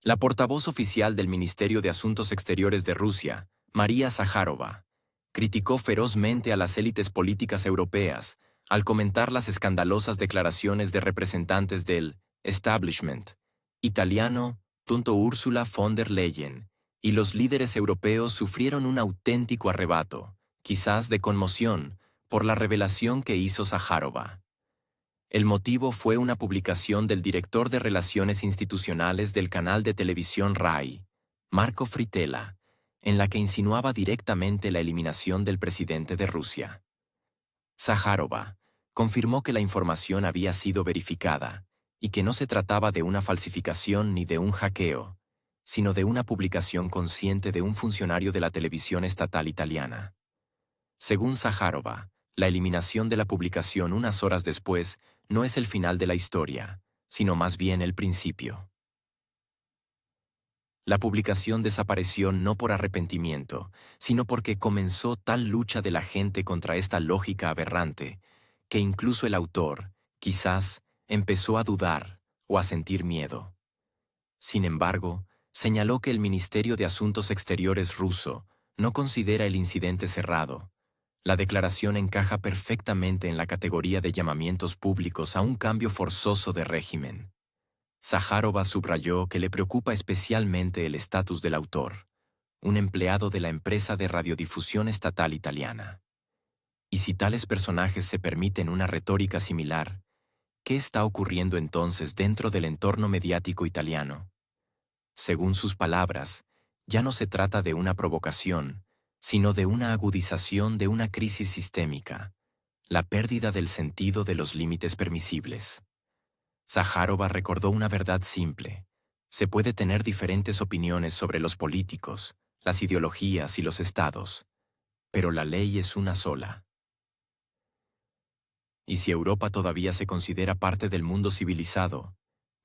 La portavoz oficial del Ministerio de Asuntos Exteriores de Rusia, María Zaharova, criticó ferozmente a las élites políticas europeas al comentar las escandalosas declaraciones de representantes del establishment italiano, Ursula von der Leyen, y los líderes europeos sufrieron un auténtico arrebato, quizás de conmoción, por la revelación que hizo Zaharova. El motivo fue una publicación del director de Relaciones Institucionales del canal de televisión RAI, Marco Fritella, en la que insinuaba directamente la eliminación del presidente de Rusia. Zaharova confirmó que la información había sido verificada y que no se trataba de una falsificación ni de un hackeo, sino de una publicación consciente de un funcionario de la televisión estatal italiana. Según Zaharova, la eliminación de la publicación unas horas después no es el final de la historia, sino más bien el principio. La publicación desapareció no por arrepentimiento, sino porque comenzó tal lucha de la gente contra esta lógica aberrante, que incluso el autor, quizás, empezó a dudar o a sentir miedo. Sin embargo, señaló que el Ministerio de Asuntos Exteriores ruso no considera el incidente cerrado. La declaración encaja perfectamente en la categoría de llamamientos públicos a un cambio forzoso de régimen. Zaharova subrayó que le preocupa especialmente el estatus del autor, un empleado de la empresa de radiodifusión estatal italiana. Y si tales personajes se permiten una retórica similar, ¿qué está ocurriendo entonces dentro del entorno mediático italiano? Según sus palabras, ya no se trata de una provocación, sino de una agudización de una crisis sistémica, la pérdida del sentido de los límites permisibles. Zaharova recordó una verdad simple: se puede tener diferentes opiniones sobre los políticos, las ideologías y los estados, pero la ley es una sola. Y si Europa todavía se considera parte del mundo civilizado,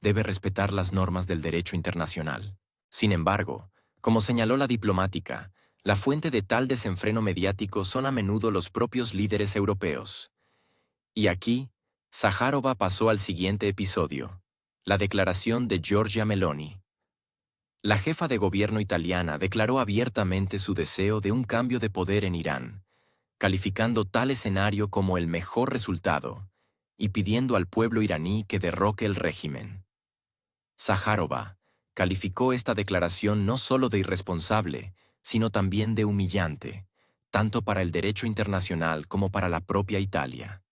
debe respetar las normas del derecho internacional. Sin embargo, como señaló la diplomática, la fuente de tal desenfreno mediático son a menudo los propios líderes europeos. Y aquí, Zaharova pasó al siguiente episodio: la declaración de Giorgia Meloni. La jefa de gobierno italiana declaró abiertamente su deseo de un cambio de poder en Irán, calificando tal escenario como el mejor resultado y pidiendo al pueblo iraní que derroque el régimen. Zaharova calificó esta declaración no solo de irresponsable, sino también de humillante, tanto para el derecho internacional como para la propia Italia.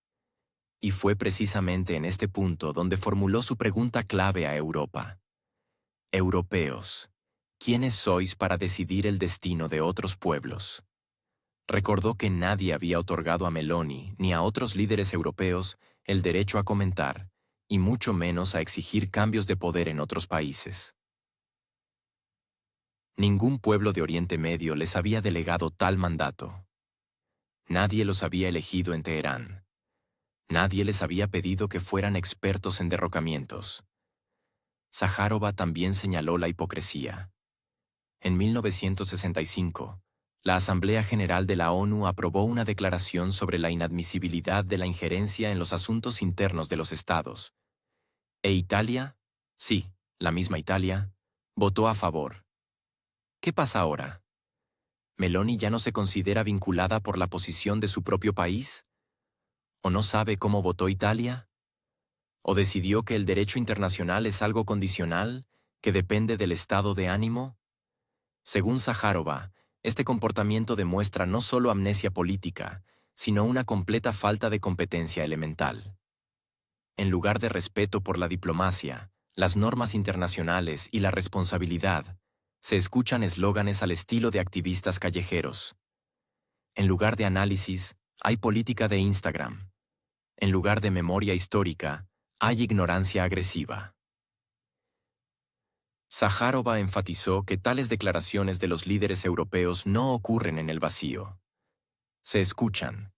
Y fue precisamente en este punto donde formuló su pregunta clave a Europa. Europeos, ¿quiénes sois para decidir el destino de otros pueblos? Recordó que nadie había otorgado a Meloni ni a otros líderes europeos el derecho a comentar, y mucho menos a exigir cambios de poder en otros países. Ningún pueblo de Oriente Medio les había delegado tal mandato. Nadie los había elegido en Teherán. Nadie les había pedido que fueran expertos en derrocamientos. Zaharova también señaló la hipocresía. En 1965, la Asamblea General de la ONU aprobó una declaración sobre la inadmisibilidad de la injerencia en los asuntos internos de los estados. ¿E Italia? Sí, la misma Italia, votó a favor. ¿Qué pasa ahora? ¿Meloni ya no se considera vinculada por la posición de su propio país? ¿O no sabe cómo votó Italia? ¿O decidió que el derecho internacional es algo condicional, que depende del estado de ánimo? Según Zaharova, este comportamiento demuestra no solo amnesia política, sino una completa falta de competencia elemental. En lugar de respeto por la diplomacia, las normas internacionales y la responsabilidad, se escuchan eslóganes al estilo de activistas callejeros. En lugar de análisis, hay política de Instagram. En lugar de memoria histórica, hay ignorancia agresiva. Zaharova enfatizó que tales declaraciones de los líderes europeos no ocurren en el vacío. Se escuchan,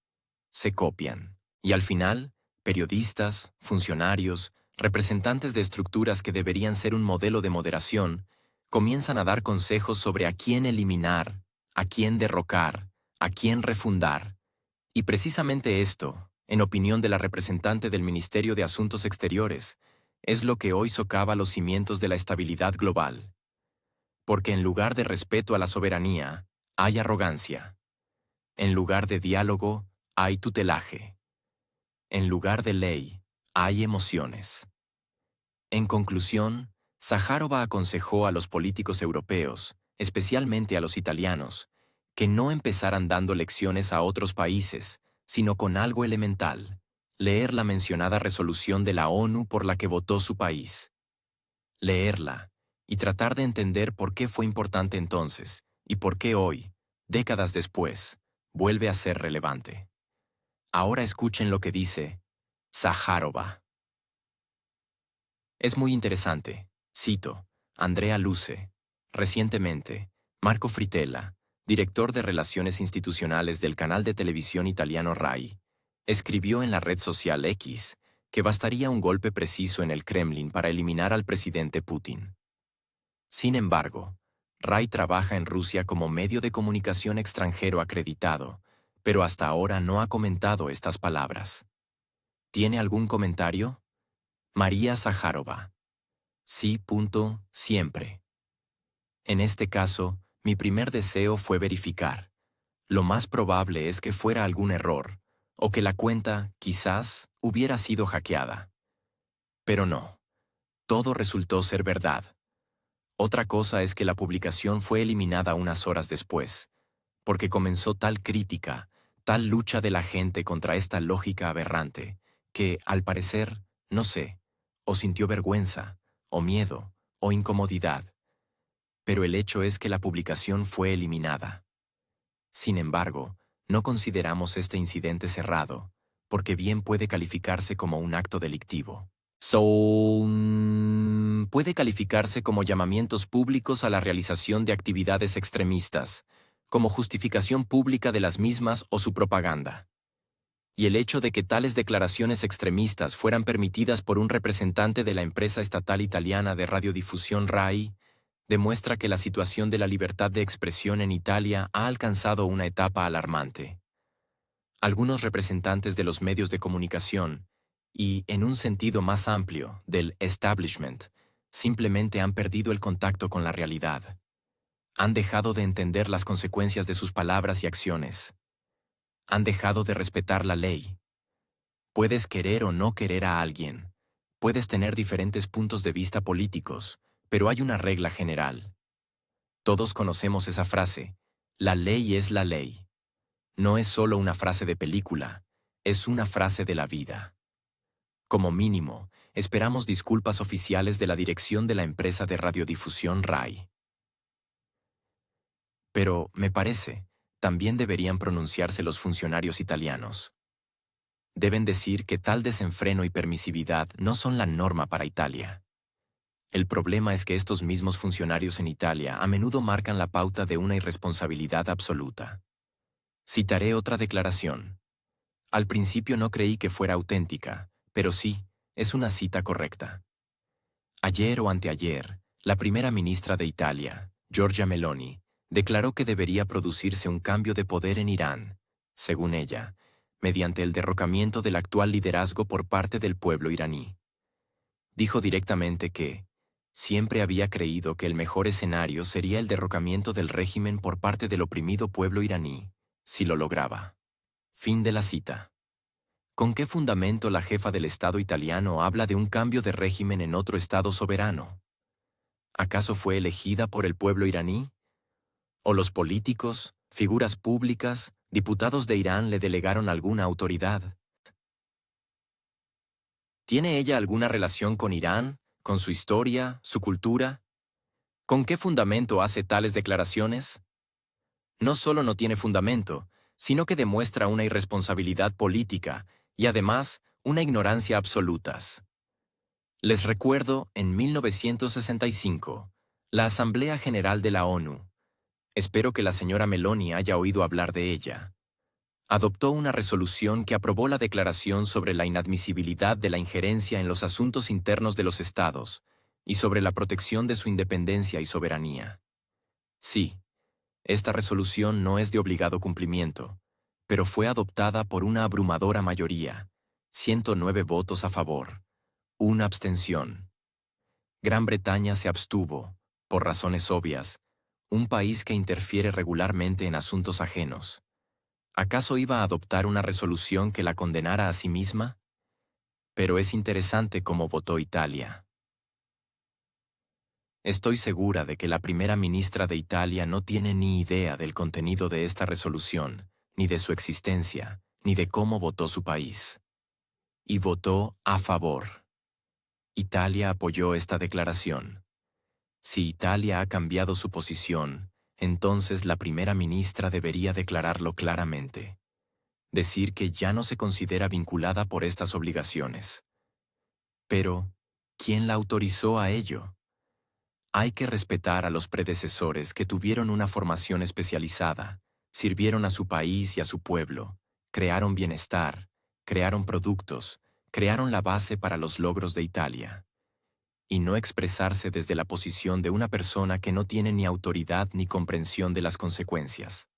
se copian, y al final, periodistas, funcionarios, representantes de estructuras que deberían ser un modelo de moderación, comienzan a dar consejos sobre a quién eliminar, a quién derrocar, a quién refundar. Y precisamente esto, en opinión de la representante del Ministerio de Asuntos Exteriores, es lo que hoy socava los cimientos de la estabilidad global. Porque en lugar de respeto a la soberanía, hay arrogancia. En lugar de diálogo, hay tutelaje. En lugar de ley, hay emociones. En conclusión, Sajárova aconsejó a los políticos europeos, especialmente a los italianos, que no empezaran dando lecciones a otros países, sino con algo elemental: leer la mencionada resolución de la ONU por la que votó su país. Leerla, y tratar de entender por qué fue importante entonces, y por qué hoy, décadas después, vuelve a ser relevante. Ahora escuchen lo que dice Sajárova. Es muy interesante, cito, Andrea Luce. Recientemente, Marco Fritella, director de Relaciones Institucionales del canal de televisión italiano RAI, escribió en la red social X que bastaría un golpe preciso en el Kremlin para eliminar al presidente Putin. Sin embargo, RAI trabaja en Rusia como medio de comunicación extranjero acreditado, pero hasta ahora no ha comentado estas palabras. ¿Tiene algún comentario? María Sajárova. Sí, siempre. En este caso, mi primer deseo fue verificar. Lo más probable es que fuera algún error, o que la cuenta, quizás, hubiera sido hackeada. Pero no. Todo resultó ser verdad. Otra cosa es que la publicación fue eliminada unas horas después, porque comenzó tal crítica, tal lucha de la gente contra esta lógica aberrante, que, al parecer, no sé, o sintió vergüenza, o miedo, o incomodidad. Pero el hecho es que la publicación fue eliminada. Sin embargo, no consideramos este incidente cerrado, porque bien puede calificarse como un acto delictivo. Puede calificarse como llamamientos públicos a la realización de actividades extremistas, como justificación pública de las mismas o su propaganda. Y el hecho de que tales declaraciones extremistas fueran permitidas por un representante de la empresa estatal italiana de radiodifusión RAI demuestra que la situación de la libertad de expresión en Italia ha alcanzado una etapa alarmante. Algunos representantes de los medios de comunicación, y, en un sentido más amplio, del establishment, simplemente han perdido el contacto con la realidad. Han dejado de entender las consecuencias de sus palabras y acciones. Han dejado de respetar la ley. Puedes querer o no querer a alguien. Puedes tener diferentes puntos de vista políticos, pero hay una regla general. Todos conocemos esa frase: la ley es la ley. No es solo una frase de película, es una frase de la vida. Como mínimo, esperamos disculpas oficiales de la dirección de la empresa de radiodifusión RAI. Pero, me parece, también deberían pronunciarse los funcionarios italianos. Deben decir que tal desenfreno y permisividad no son la norma para Italia. El problema es que estos mismos funcionarios en Italia a menudo marcan la pauta de una irresponsabilidad absoluta. Citaré otra declaración. Al principio no creí que fuera auténtica, pero sí, es una cita correcta. Ayer o anteayer, la primera ministra de Italia, Giorgia Meloni, declaró que debería producirse un cambio de poder en Irán, según ella, mediante el derrocamiento del actual liderazgo por parte del pueblo iraní. Dijo directamente que siempre había creído que el mejor escenario sería el derrocamiento del régimen por parte del oprimido pueblo iraní, si lo lograba. Fin de la cita. ¿Con qué fundamento la jefa del Estado italiano habla de un cambio de régimen en otro Estado soberano? ¿Acaso fue elegida por el pueblo iraní? ¿O los políticos, figuras públicas, diputados de Irán le delegaron alguna autoridad? ¿Tiene ella alguna relación con Irán, con su historia, su cultura? ¿Con qué fundamento hace tales declaraciones? No solo no tiene fundamento, sino que demuestra una irresponsabilidad política y además una ignorancia absolutas. Les recuerdo, en 1965, la Asamblea General de la ONU. Espero que la señora Meloni haya oído hablar de ella. Adoptó una resolución que aprobó la declaración sobre la inadmisibilidad de la injerencia en los asuntos internos de los estados y sobre la protección de su independencia y soberanía. Sí, esta resolución no es de obligado cumplimiento, pero fue adoptada por una abrumadora mayoría, 109 votos a favor, una abstención. Gran Bretaña se abstuvo, por razones obvias, Un país que interfiere regularmente en asuntos ajenos. ¿Acaso iba a adoptar una resolución que la condenara a sí misma? Pero es interesante cómo votó Italia. Estoy segura de que la primera ministra de Italia no tiene ni idea del contenido de esta resolución, ni de su existencia, ni de cómo votó su país. Y votó a favor. Italia apoyó esta declaración. Si Italia ha cambiado su posición, entonces la primera ministra debería declararlo claramente. Decir que ya no se considera vinculada por estas obligaciones. Pero, ¿quién la autorizó a ello? Hay que respetar a los predecesores que tuvieron una formación especializada, sirvieron a su país y a su pueblo, crearon bienestar, crearon productos, crearon la base para los logros de Italia. Y no expresarse desde la posición de una persona que no tiene ni autoridad ni comprensión de las consecuencias.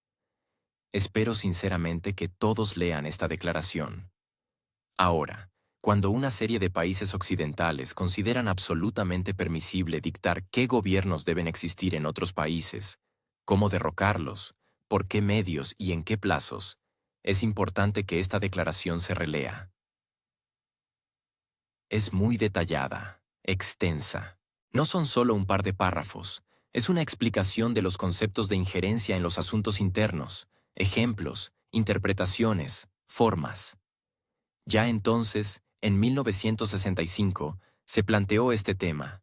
Espero sinceramente que todos lean esta declaración. Ahora, cuando una serie de países occidentales consideran absolutamente permisible dictar qué gobiernos deben existir en otros países, cómo derrocarlos, por qué medios y en qué plazos, es importante que esta declaración se relea. Es muy detallada, extensa. No son solo un par de párrafos, es una explicación de los conceptos de injerencia en los asuntos internos, ejemplos, interpretaciones, formas. Ya entonces, en 1965, se planteó este tema.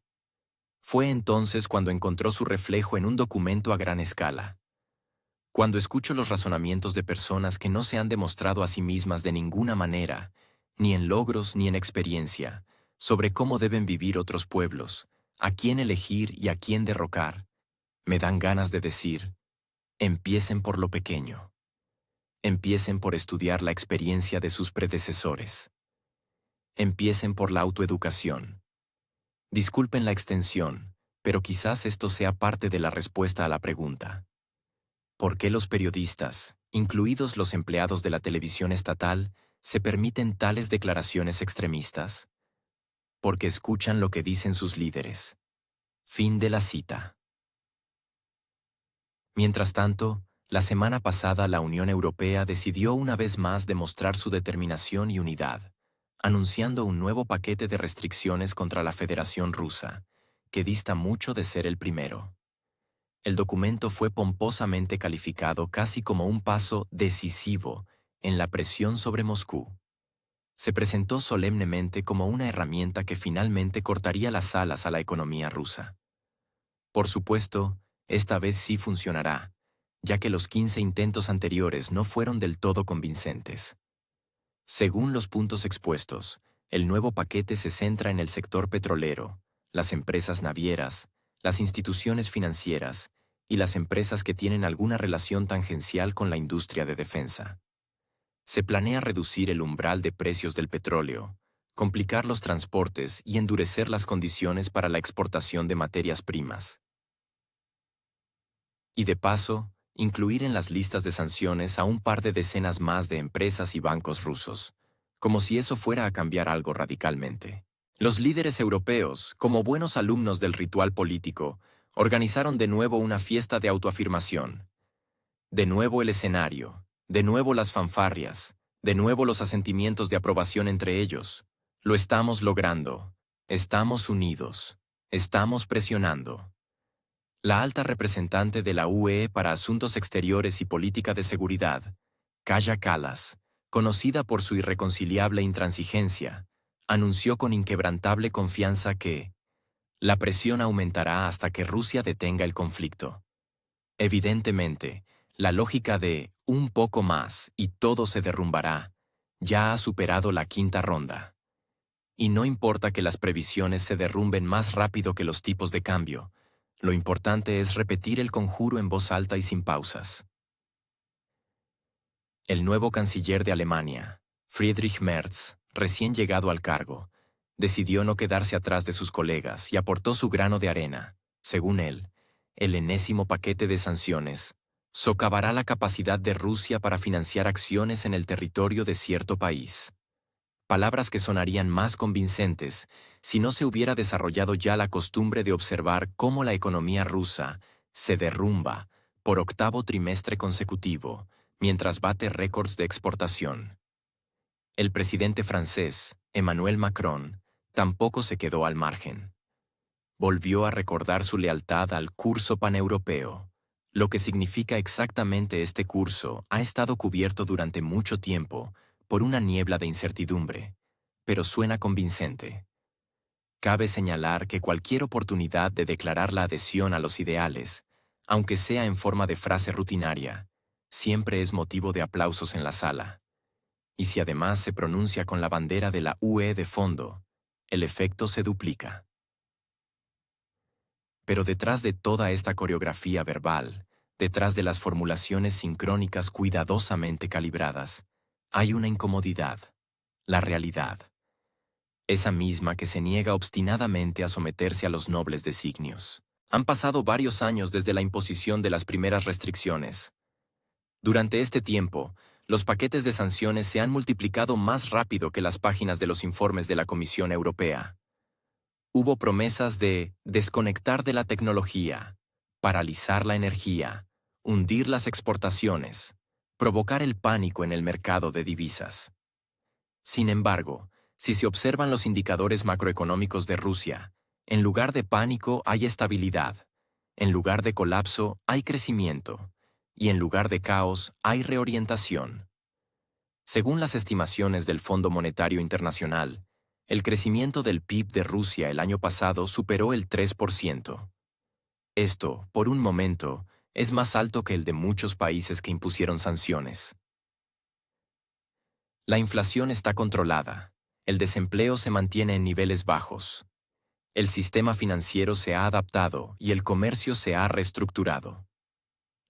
Fue entonces cuando encontró su reflejo en un documento a gran escala. Cuando escucho los razonamientos de personas que no se han demostrado a sí mismas de ninguna manera, ni en logros ni en experiencia, sobre cómo deben vivir otros pueblos, a quién elegir y a quién derrocar, me dan ganas de decir, empiecen por lo pequeño. Empiecen por estudiar la experiencia de sus predecesores. Empiecen por la autoeducación. Disculpen la extensión, pero quizás esto sea parte de la respuesta a la pregunta. ¿Por qué los periodistas, incluidos los empleados de la televisión estatal, se permiten tales declaraciones extremistas? Porque escuchan lo que dicen sus líderes. Fin de la cita. Mientras tanto, la semana pasada la Unión Europea decidió una vez más demostrar su determinación y unidad, anunciando un nuevo paquete de restricciones contra la Federación Rusa, que dista mucho de ser el primero. El documento fue pomposamente calificado casi como un paso decisivo en la presión sobre Moscú. Se presentó solemnemente como una herramienta que finalmente cortaría las alas a la economía rusa. Por supuesto, esta vez sí funcionará, ya que los 15 intentos anteriores no fueron del todo convincentes. Según los puntos expuestos, el nuevo paquete se centra en el sector petrolero, las empresas navieras, las instituciones financieras y las empresas que tienen alguna relación tangencial con la industria de defensa. Se planea reducir el umbral de precios del petróleo, complicar los transportes y endurecer las condiciones para la exportación de materias primas. Y de paso, incluir en las listas de sanciones a un par de decenas más de empresas y bancos rusos, como si eso fuera a cambiar algo radicalmente. Los líderes europeos, como buenos alumnos del ritual político, organizaron de nuevo una fiesta de autoafirmación. De nuevo el escenario, de nuevo las fanfarrias, de nuevo los asentimientos de aprobación entre ellos. Lo estamos logrando. Estamos unidos. Estamos presionando. La alta representante de la UE para Asuntos Exteriores y Política de Seguridad, Kaja Kallas, conocida por su irreconciliable intransigencia, anunció con inquebrantable confianza que la presión aumentará hasta que Rusia detenga el conflicto. Evidentemente, la lógica de un poco más y todo se derrumbará ya ha superado la quinta ronda. Y no importa que las previsiones se derrumben más rápido que los tipos de cambio, lo importante es repetir el conjuro en voz alta y sin pausas. El nuevo canciller de Alemania, Friedrich Merz, recién llegado al cargo, decidió no quedarse atrás de sus colegas y aportó su grano de arena. Según él, el enésimo paquete de sanciones socavará la capacidad de Rusia para financiar acciones en el territorio de cierto país. Palabras que sonarían más convincentes si no se hubiera desarrollado ya la costumbre de observar cómo la economía rusa se derrumba por octavo trimestre consecutivo, mientras bate récords de exportación. El presidente francés, Emmanuel Macron, tampoco se quedó al margen. Volvió a recordar su lealtad al curso paneuropeo. Lo que significa exactamente este curso ha estado cubierto durante mucho tiempo por una niebla de incertidumbre, pero suena convincente. Cabe señalar que cualquier oportunidad de declarar la adhesión a los ideales, aunque sea en forma de frase rutinaria, siempre es motivo de aplausos en la sala. Y si además se pronuncia con la bandera de la UE de fondo, el efecto se duplica. Pero detrás de toda esta coreografía verbal, detrás de las formulaciones sincrónicas cuidadosamente calibradas, hay una incomodidad, la realidad. Esa misma que se niega obstinadamente a someterse a los nobles designios. Han pasado varios años desde la imposición de las primeras restricciones. Durante este tiempo, los paquetes de sanciones se han multiplicado más rápido que las páginas de los informes de la Comisión Europea. Hubo promesas de desconectar de la tecnología, paralizar la energía, hundir las exportaciones, provocar el pánico en el mercado de divisas. Sin embargo, si se observan los indicadores macroeconómicos de Rusia, en lugar de pánico hay estabilidad, en lugar de colapso hay crecimiento, y en lugar de caos hay reorientación. Según las estimaciones del Fondo Monetario Internacional, el crecimiento del PIB de Rusia el año pasado superó el 3%. Esto, por un momento, es más alto que el de muchos países que impusieron sanciones. La inflación está controlada, el desempleo se mantiene en niveles bajos. El sistema financiero se ha adaptado y el comercio se ha reestructurado.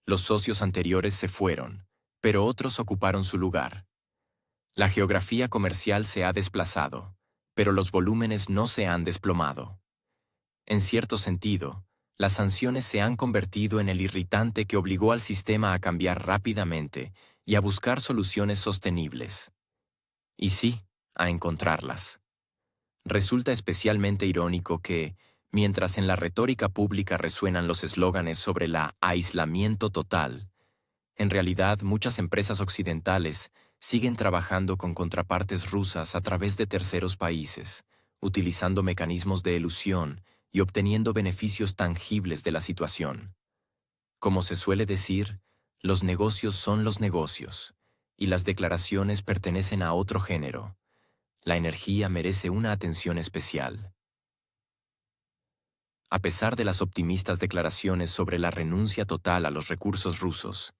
Los socios anteriores se fueron, pero otros ocuparon su lugar. La geografía comercial se ha desplazado, pero los volúmenes no se han desplomado. En cierto sentido, las sanciones se han convertido en el irritante que obligó al sistema a cambiar rápidamente y a buscar soluciones sostenibles. Y sí, a encontrarlas. Resulta especialmente irónico que, mientras en la retórica pública resuenan los eslóganes sobre el aislamiento total, en realidad muchas empresas occidentales siguen trabajando con contrapartes rusas a través de terceros países, utilizando mecanismos de elusión y obteniendo beneficios tangibles de la situación. Como se suele decir, los negocios son los negocios, y las declaraciones pertenecen a otro género. La energía merece una atención especial. A pesar de las optimistas declaraciones sobre la renuncia total a los recursos rusos,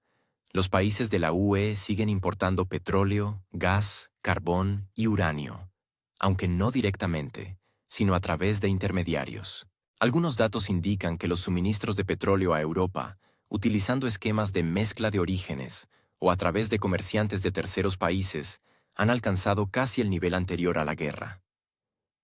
los países de la UE siguen importando petróleo, gas, carbón y uranio, aunque no directamente, sino a través de intermediarios. Algunos datos indican que los suministros de petróleo a Europa, utilizando esquemas de mezcla de orígenes o a través de comerciantes de terceros países, han alcanzado casi el nivel anterior a la guerra.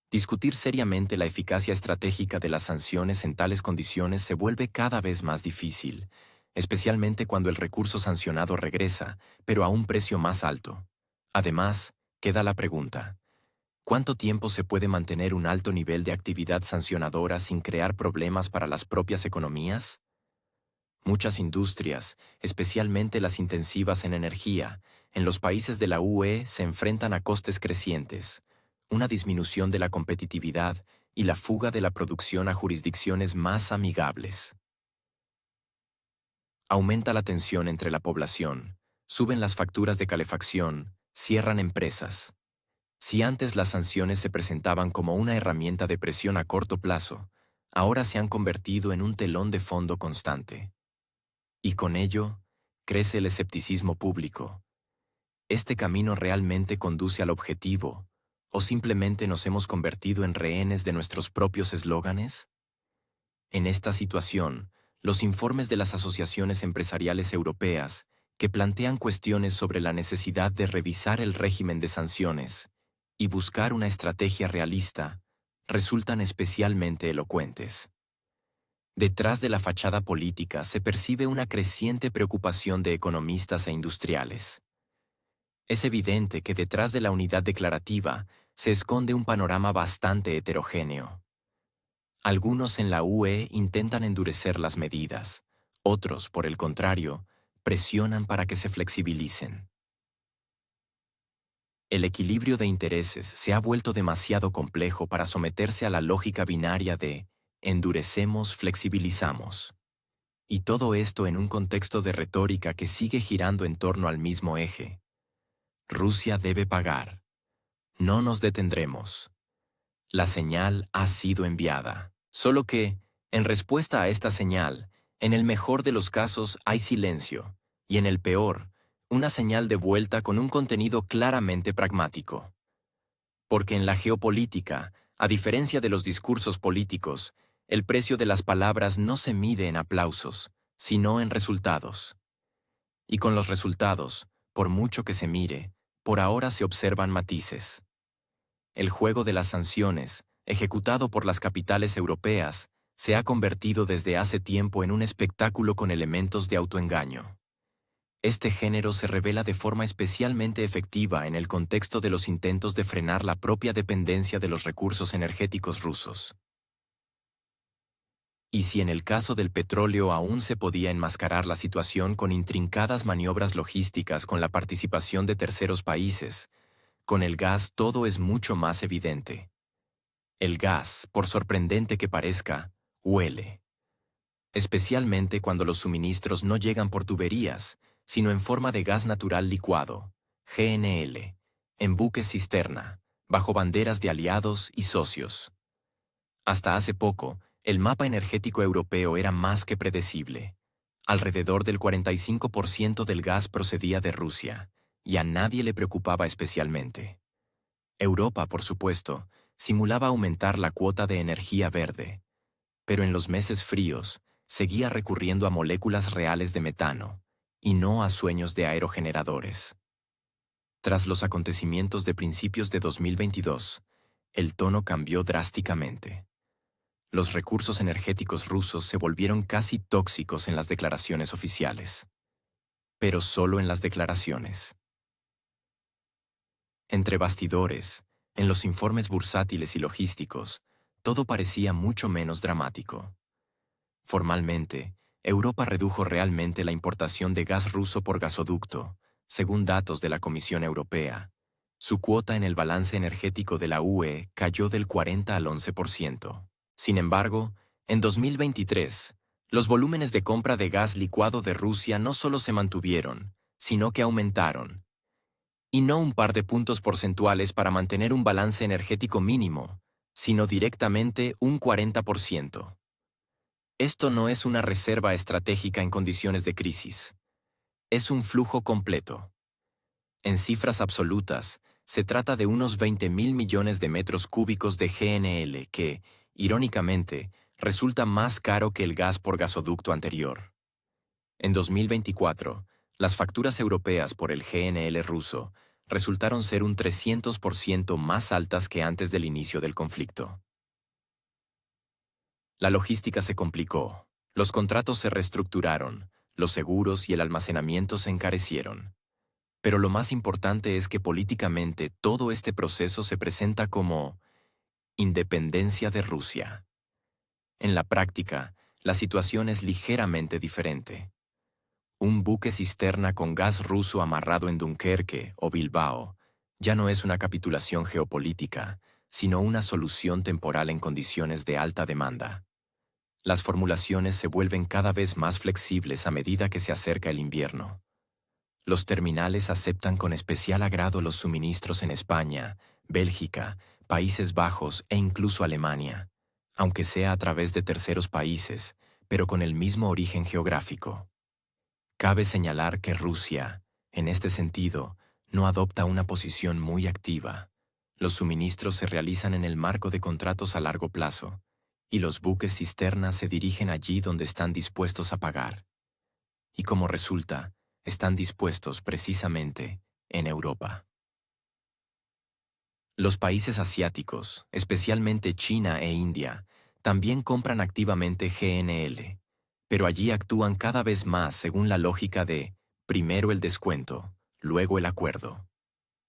Discutir seriamente la eficacia estratégica de las sanciones en tales condiciones se vuelve cada vez más difícil, especialmente cuando el recurso sancionado regresa, pero a un precio más alto. Además, queda la pregunta: ¿cuánto tiempo se puede mantener un alto nivel de actividad sancionadora sin crear problemas para las propias economías? Muchas industrias, especialmente las intensivas en energía, en los países de la UE se enfrentan a costes crecientes, una disminución de la competitividad y la fuga de la producción a jurisdicciones más amigables. Aumenta la tensión entre la población, suben las facturas de calefacción, cierran empresas. Si antes las sanciones se presentaban como una herramienta de presión a corto plazo, ahora se han convertido en un telón de fondo constante. Y con ello, crece el escepticismo público. ¿Este camino realmente conduce al objetivo, o simplemente nos hemos convertido en rehenes de nuestros propios eslóganes? En esta situación, los informes de las asociaciones empresariales europeas, que plantean cuestiones sobre la necesidad de revisar el régimen de sanciones y buscar una estrategia realista, resultan especialmente elocuentes. Detrás de la fachada política se percibe una creciente preocupación de economistas e industriales. Es evidente que detrás de la unidad declarativa se esconde un panorama bastante heterogéneo. Algunos en la UE intentan endurecer las medidas, Otros, por el contrario, presionan para que se flexibilicen. El equilibrio de intereses se ha vuelto demasiado complejo para someterse a la lógica binaria de endurecemos, flexibilizamos. Y todo esto en un contexto de retórica que sigue girando en torno al mismo eje. Rusia debe pagar. No nos detendremos. La señal ha sido enviada. Solo que, en respuesta a esta señal, en el mejor de los casos hay silencio, y en el peor, una señal de vuelta con un contenido claramente pragmático. Porque en la geopolítica, a diferencia de los discursos políticos, el precio de las palabras no se mide en aplausos, sino en resultados. Y con los resultados, por mucho que se mire, por ahora se observan matices. El juego de las sanciones, ejecutado por las capitales europeas, se ha convertido desde hace tiempo en un espectáculo con elementos de autoengaño. Este género se revela de forma especialmente efectiva en el contexto de los intentos de frenar la propia dependencia de los recursos energéticos rusos. Y si en el caso del petróleo aún se podía enmascarar la situación con intrincadas maniobras logísticas con la participación de terceros países, con el gas todo es mucho más evidente. El gas, por sorprendente que parezca, huele. Especialmente cuando los suministros no llegan por tuberías, sino en forma de gas natural licuado, GNL, en buques cisterna, bajo banderas de aliados y socios. Hasta hace poco, el mapa energético europeo era más que predecible. Alrededor del 45% del gas procedía de Rusia, y a nadie le preocupaba especialmente. Europa, por supuesto, simulaba aumentar la cuota de energía verde, pero en los meses fríos seguía recurriendo a moléculas reales de metano, y no a sueños de aerogeneradores. Tras los acontecimientos de principios de 2022, el tono cambió drásticamente. Los recursos energéticos rusos se volvieron casi tóxicos en las declaraciones oficiales. Pero solo en las declaraciones. Entre bastidores, en los informes bursátiles y logísticos, todo parecía mucho menos dramático. Formalmente, Europa redujo realmente la importación de gas ruso por gasoducto, según datos de la Comisión Europea. Su cuota en el balance energético de la UE cayó del 40 al 11%. Sin embargo, en 2023, los volúmenes de compra de gas licuado de Rusia no solo se mantuvieron, sino que aumentaron. Y no un par de puntos porcentuales para mantener un balance energético mínimo, sino directamente un 40%. Esto no es una reserva estratégica en condiciones de crisis. Es un flujo completo. En cifras absolutas, se trata de unos 20.000 millones de metros cúbicos de GNL que, irónicamente, resulta más caro que el gas por gasoducto anterior. En 2024, las facturas europeas por el GNL ruso resultaron ser un 300% más altas que antes del inicio del conflicto. La logística se complicó, los contratos se reestructuraron, los seguros y el almacenamiento se encarecieron. Pero lo más importante es que políticamente todo este proceso se presenta como independencia de Rusia. En la práctica, la situación es ligeramente diferente. Un buque cisterna con gas ruso amarrado en Dunkerque o Bilbao ya no es una capitulación geopolítica, sino una solución temporal en condiciones de alta demanda. Las formulaciones se vuelven cada vez más flexibles a medida que se acerca el invierno. Los terminales aceptan con especial agrado los suministros en España, Bélgica, Países Bajos e incluso Alemania, aunque sea a través de terceros países, pero con el mismo origen geográfico. Cabe señalar que Rusia, en este sentido, no adopta una posición muy activa. Los suministros se realizan en el marco de contratos a largo plazo, y los buques cisterna se dirigen allí donde están dispuestos a pagar. Y como resulta, están dispuestos precisamente en Europa. Los países asiáticos, especialmente China e India, también compran activamente GNL, pero allí actúan cada vez más según la lógica de primero el descuento, luego el acuerdo.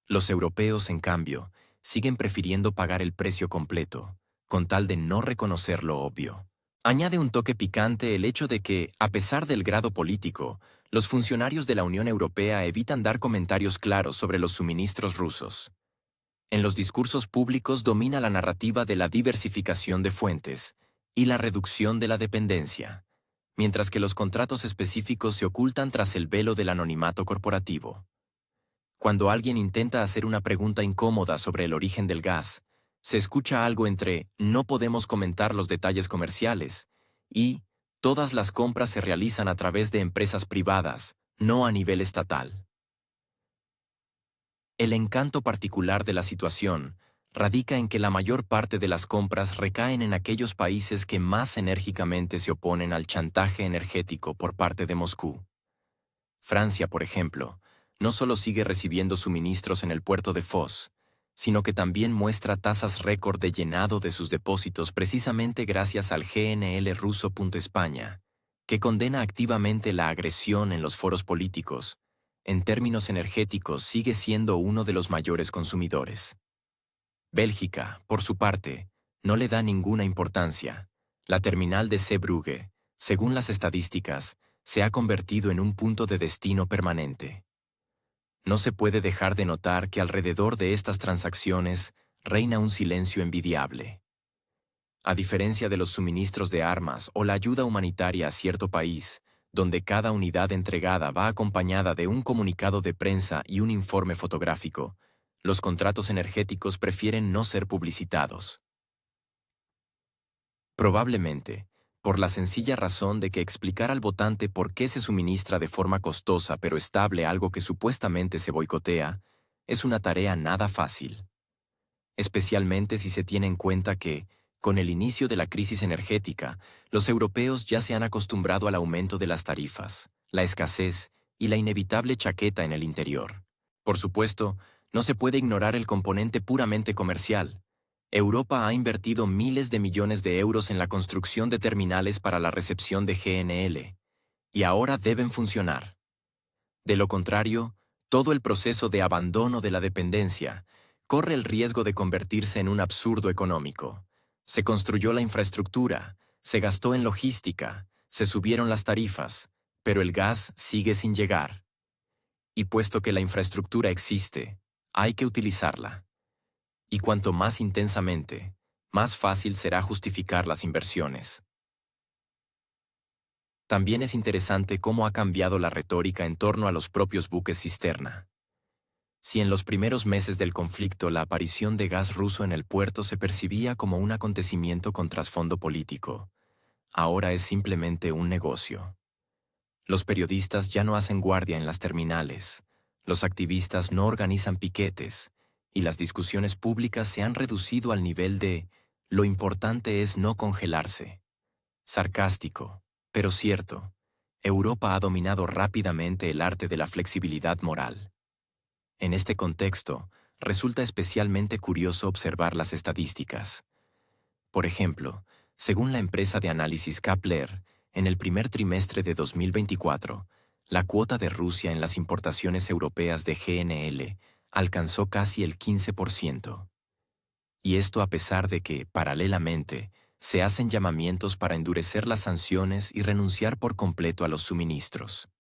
Los europeos, en cambio, siguen prefiriendo pagar el precio completo, con tal de no reconocer lo obvio. Añade un toque picante el hecho de que, a pesar del grado político, los funcionarios de la Unión Europea evitan dar comentarios claros sobre los suministros rusos. En los discursos públicos domina la narrativa de la diversificación de fuentes y la reducción de la dependencia, mientras que los contratos específicos se ocultan tras el velo del anonimato corporativo. Cuando alguien intenta hacer una pregunta incómoda sobre el origen del gas, se escucha algo entre "no podemos comentar los detalles comerciales" y "todas las compras se realizan a través de empresas privadas, no a nivel estatal". El encanto particular de la situación radica en que la mayor parte de las compras recaen en aquellos países que más enérgicamente se oponen al chantaje energético por parte de Moscú. Francia, por ejemplo, no solo sigue recibiendo suministros en el puerto de Foz, sino que también muestra tasas récord de llenado de sus depósitos precisamente gracias al GNL ruso. España, que condena activamente la agresión en los foros políticos, en términos energéticos sigue siendo uno de los mayores consumidores. Bélgica, por su parte, no le da ninguna importancia. La terminal de Zeebrugge, según las estadísticas, se ha convertido en un punto de destino permanente. No se puede dejar de notar que alrededor de estas transacciones reina un silencio envidiable. A diferencia de los suministros de armas o la ayuda humanitaria a cierto país, donde cada unidad entregada va acompañada de un comunicado de prensa y un informe fotográfico, los contratos energéticos prefieren no ser publicitados. Probablemente, por la sencilla razón de que explicar al votante por qué se suministra de forma costosa pero estable algo que supuestamente se boicotea, es una tarea nada fácil. Especialmente si se tiene en cuenta que, con el inicio de la crisis energética, los europeos ya se han acostumbrado al aumento de las tarifas, la escasez y la inevitable chaqueta en el interior. Por supuesto, no se puede ignorar el componente puramente comercial. Europa ha invertido miles de millones de euros en la construcción de terminales para la recepción de GNL, y ahora deben funcionar. De lo contrario, todo el proceso de abandono de la dependencia corre el riesgo de convertirse en un absurdo económico. Se construyó la infraestructura, se gastó en logística, se subieron las tarifas, pero el gas sigue sin llegar. Y puesto que la infraestructura existe, hay que utilizarla. Y cuanto más intensamente, más fácil será justificar las inversiones. También es interesante cómo ha cambiado la retórica en torno a los propios buques cisterna. Si en los primeros meses del conflicto la aparición de gas ruso en el puerto se percibía como un acontecimiento con trasfondo político, ahora es simplemente un negocio. Los periodistas ya no hacen guardia en las terminales, los activistas no organizan piquetes, y las discusiones públicas se han reducido al nivel de "lo importante es no congelarse". Sarcástico, pero cierto, Europa ha dominado rápidamente el arte de la flexibilidad moral. En este contexto, resulta especialmente curioso observar las estadísticas. Por ejemplo, según la empresa de análisis Kepler, en el primer trimestre de 2024, la cuota de Rusia en las importaciones europeas de GNL alcanzó casi el 15%. Y esto a pesar de que, paralelamente, se hacen llamamientos para endurecer las sanciones y renunciar por completo a los suministros.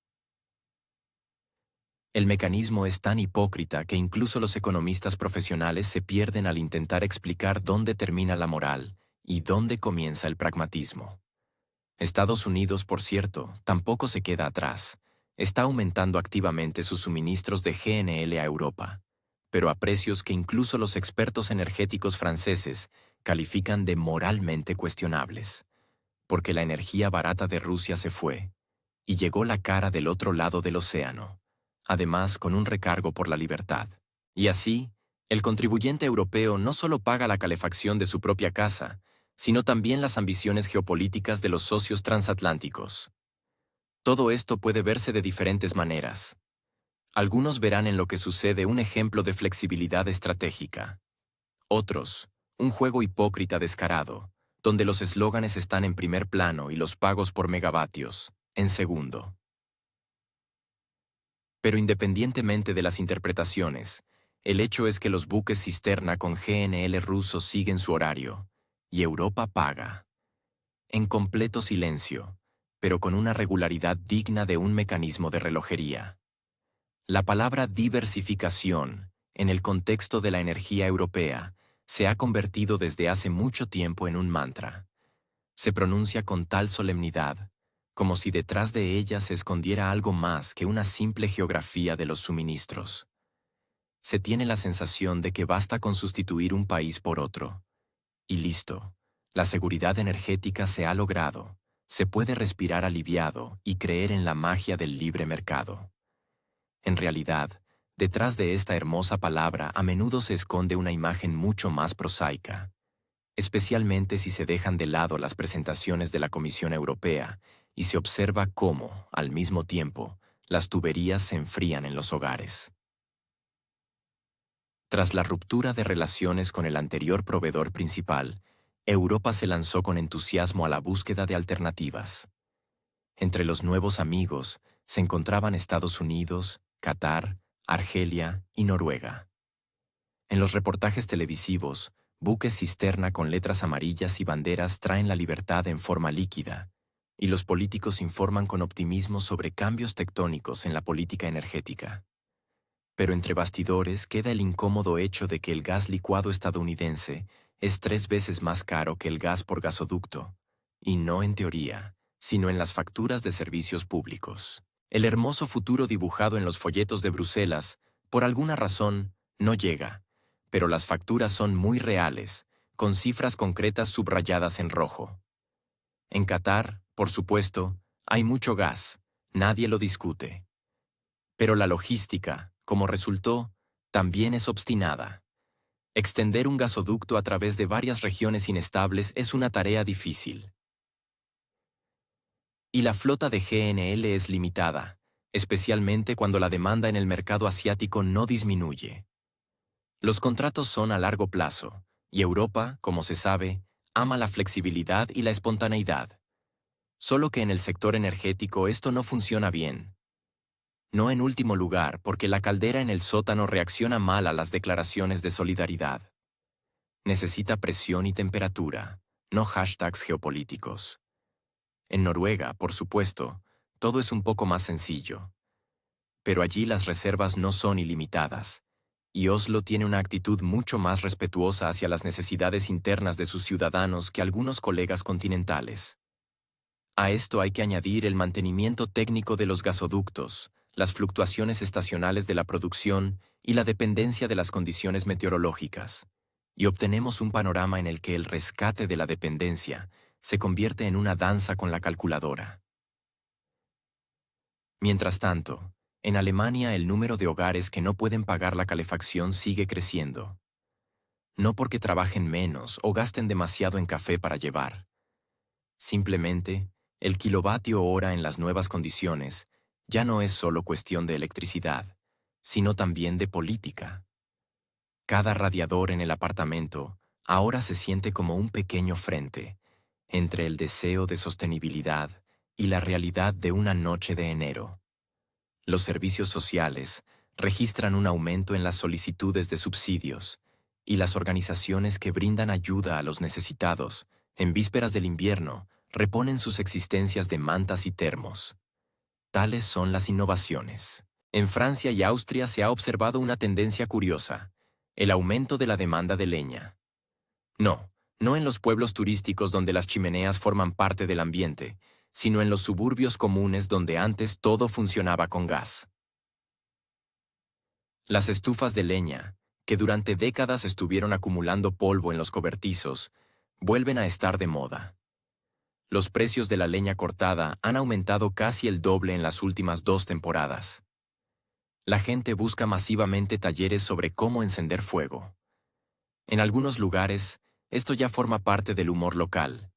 El mecanismo es tan hipócrita que incluso los economistas profesionales se pierden al intentar explicar dónde termina la moral y dónde comienza el pragmatismo. Estados Unidos, por cierto, tampoco se queda atrás. Está aumentando activamente sus suministros de GNL a Europa, pero a precios que incluso los expertos energéticos franceses califican de moralmente cuestionables, porque la energía barata de Rusia se fue, y llegó la cara del otro lado del océano, además con un recargo por la libertad. Y así, el contribuyente europeo no solo paga la calefacción de su propia casa, sino también las ambiciones geopolíticas de los socios transatlánticos. Todo esto puede verse de diferentes maneras. Algunos verán en lo que sucede un ejemplo de flexibilidad estratégica. Otros, un juego hipócrita descarado, donde los eslóganes están en primer plano y los pagos por megavatios, en segundo. Pero independientemente de las interpretaciones, el hecho es que los buques cisterna con GNL rusos siguen su horario, y Europa paga. en completo silencio, pero con una regularidad digna de un mecanismo de relojería. La palabra diversificación, en el contexto de la energía europea, se ha convertido desde hace mucho tiempo en un mantra. Se pronuncia con tal solemnidad, como si detrás de ella se escondiera algo más que una simple geografía de los suministros. Se tiene la sensación de que basta con sustituir un país por otro. Y listo, la seguridad energética se ha logrado, se puede respirar aliviado y creer en la magia del libre mercado. En realidad, detrás de esta hermosa palabra a menudo se esconde una imagen mucho más prosaica, especialmente si se dejan de lado las presentaciones de la Comisión Europea y se observa cómo, al mismo tiempo, las tuberías se enfrían en los hogares. Tras la ruptura de relaciones con el anterior proveedor principal, Europa se lanzó con entusiasmo a la búsqueda de alternativas. Entre los nuevos amigos se encontraban Estados Unidos, Qatar, Argelia y Noruega. En los reportajes televisivos, buques cisterna con letras amarillas y banderas traen la libertad en forma líquida, y los políticos informan con optimismo sobre cambios tectónicos en la política energética. Pero entre bastidores queda el incómodo hecho de que el gas licuado estadounidense es 3 veces más caro que el gas por gasoducto, y no en teoría, sino en las facturas de servicios públicos. El hermoso futuro dibujado en los folletos de Bruselas, por alguna razón, no llega, pero las facturas son muy reales, con cifras concretas subrayadas en rojo. En Qatar, por supuesto, hay mucho gas, nadie lo discute. Pero la logística, como resultó, también es obstinada. Extender un gasoducto a través de varias regiones inestables es una tarea difícil. Y la flota de GNL es limitada, especialmente cuando la demanda en el mercado asiático no disminuye. Los contratos son a largo plazo, y Europa, como se sabe, ama la flexibilidad y la espontaneidad. Solo que en el sector energético esto no funciona bien. No en último lugar porque la caldera en el sótano reacciona mal a las declaraciones de solidaridad. Necesita presión y temperatura, no hashtags geopolíticos. En Noruega, por supuesto, todo es un poco más sencillo. Pero allí las reservas no son ilimitadas, y Oslo tiene una actitud mucho más respetuosa hacia las necesidades internas de sus ciudadanos que algunos colegas continentales. A esto hay que añadir el mantenimiento técnico de los gasoductos, las fluctuaciones estacionales de la producción y la dependencia de las condiciones meteorológicas, y obtenemos un panorama en el que el rescate de la dependencia se convierte en una danza con la calculadora. Mientras tanto, en Alemania el número de hogares que no pueden pagar la calefacción sigue creciendo. No porque trabajen menos o gasten demasiado en café para llevar. Simplemente, el kilovatio hora en las nuevas condiciones ya no es solo cuestión de electricidad, sino también de política. Cada radiador en el apartamento ahora se siente como un pequeño frente entre el deseo de sostenibilidad y la realidad de una noche de enero. Los servicios sociales registran un aumento en las solicitudes de subsidios y las organizaciones que brindan ayuda a los necesitados en vísperas del invierno reponen sus existencias de mantas y termos. Tales son las innovaciones. En Francia y Austria se ha observado una tendencia curiosa: el aumento de la demanda de leña. No en los pueblos turísticos donde las chimeneas forman parte del ambiente, sino en los suburbios comunes donde antes todo funcionaba con gas. Las estufas de leña, que durante décadas estuvieron acumulando polvo en los cobertizos, vuelven a estar de moda. Los precios de la leña cortada han aumentado casi el doble en las últimas 2 temporadas. La gente busca masivamente talleres sobre cómo encender fuego. En algunos lugares, esto ya forma parte del humor local.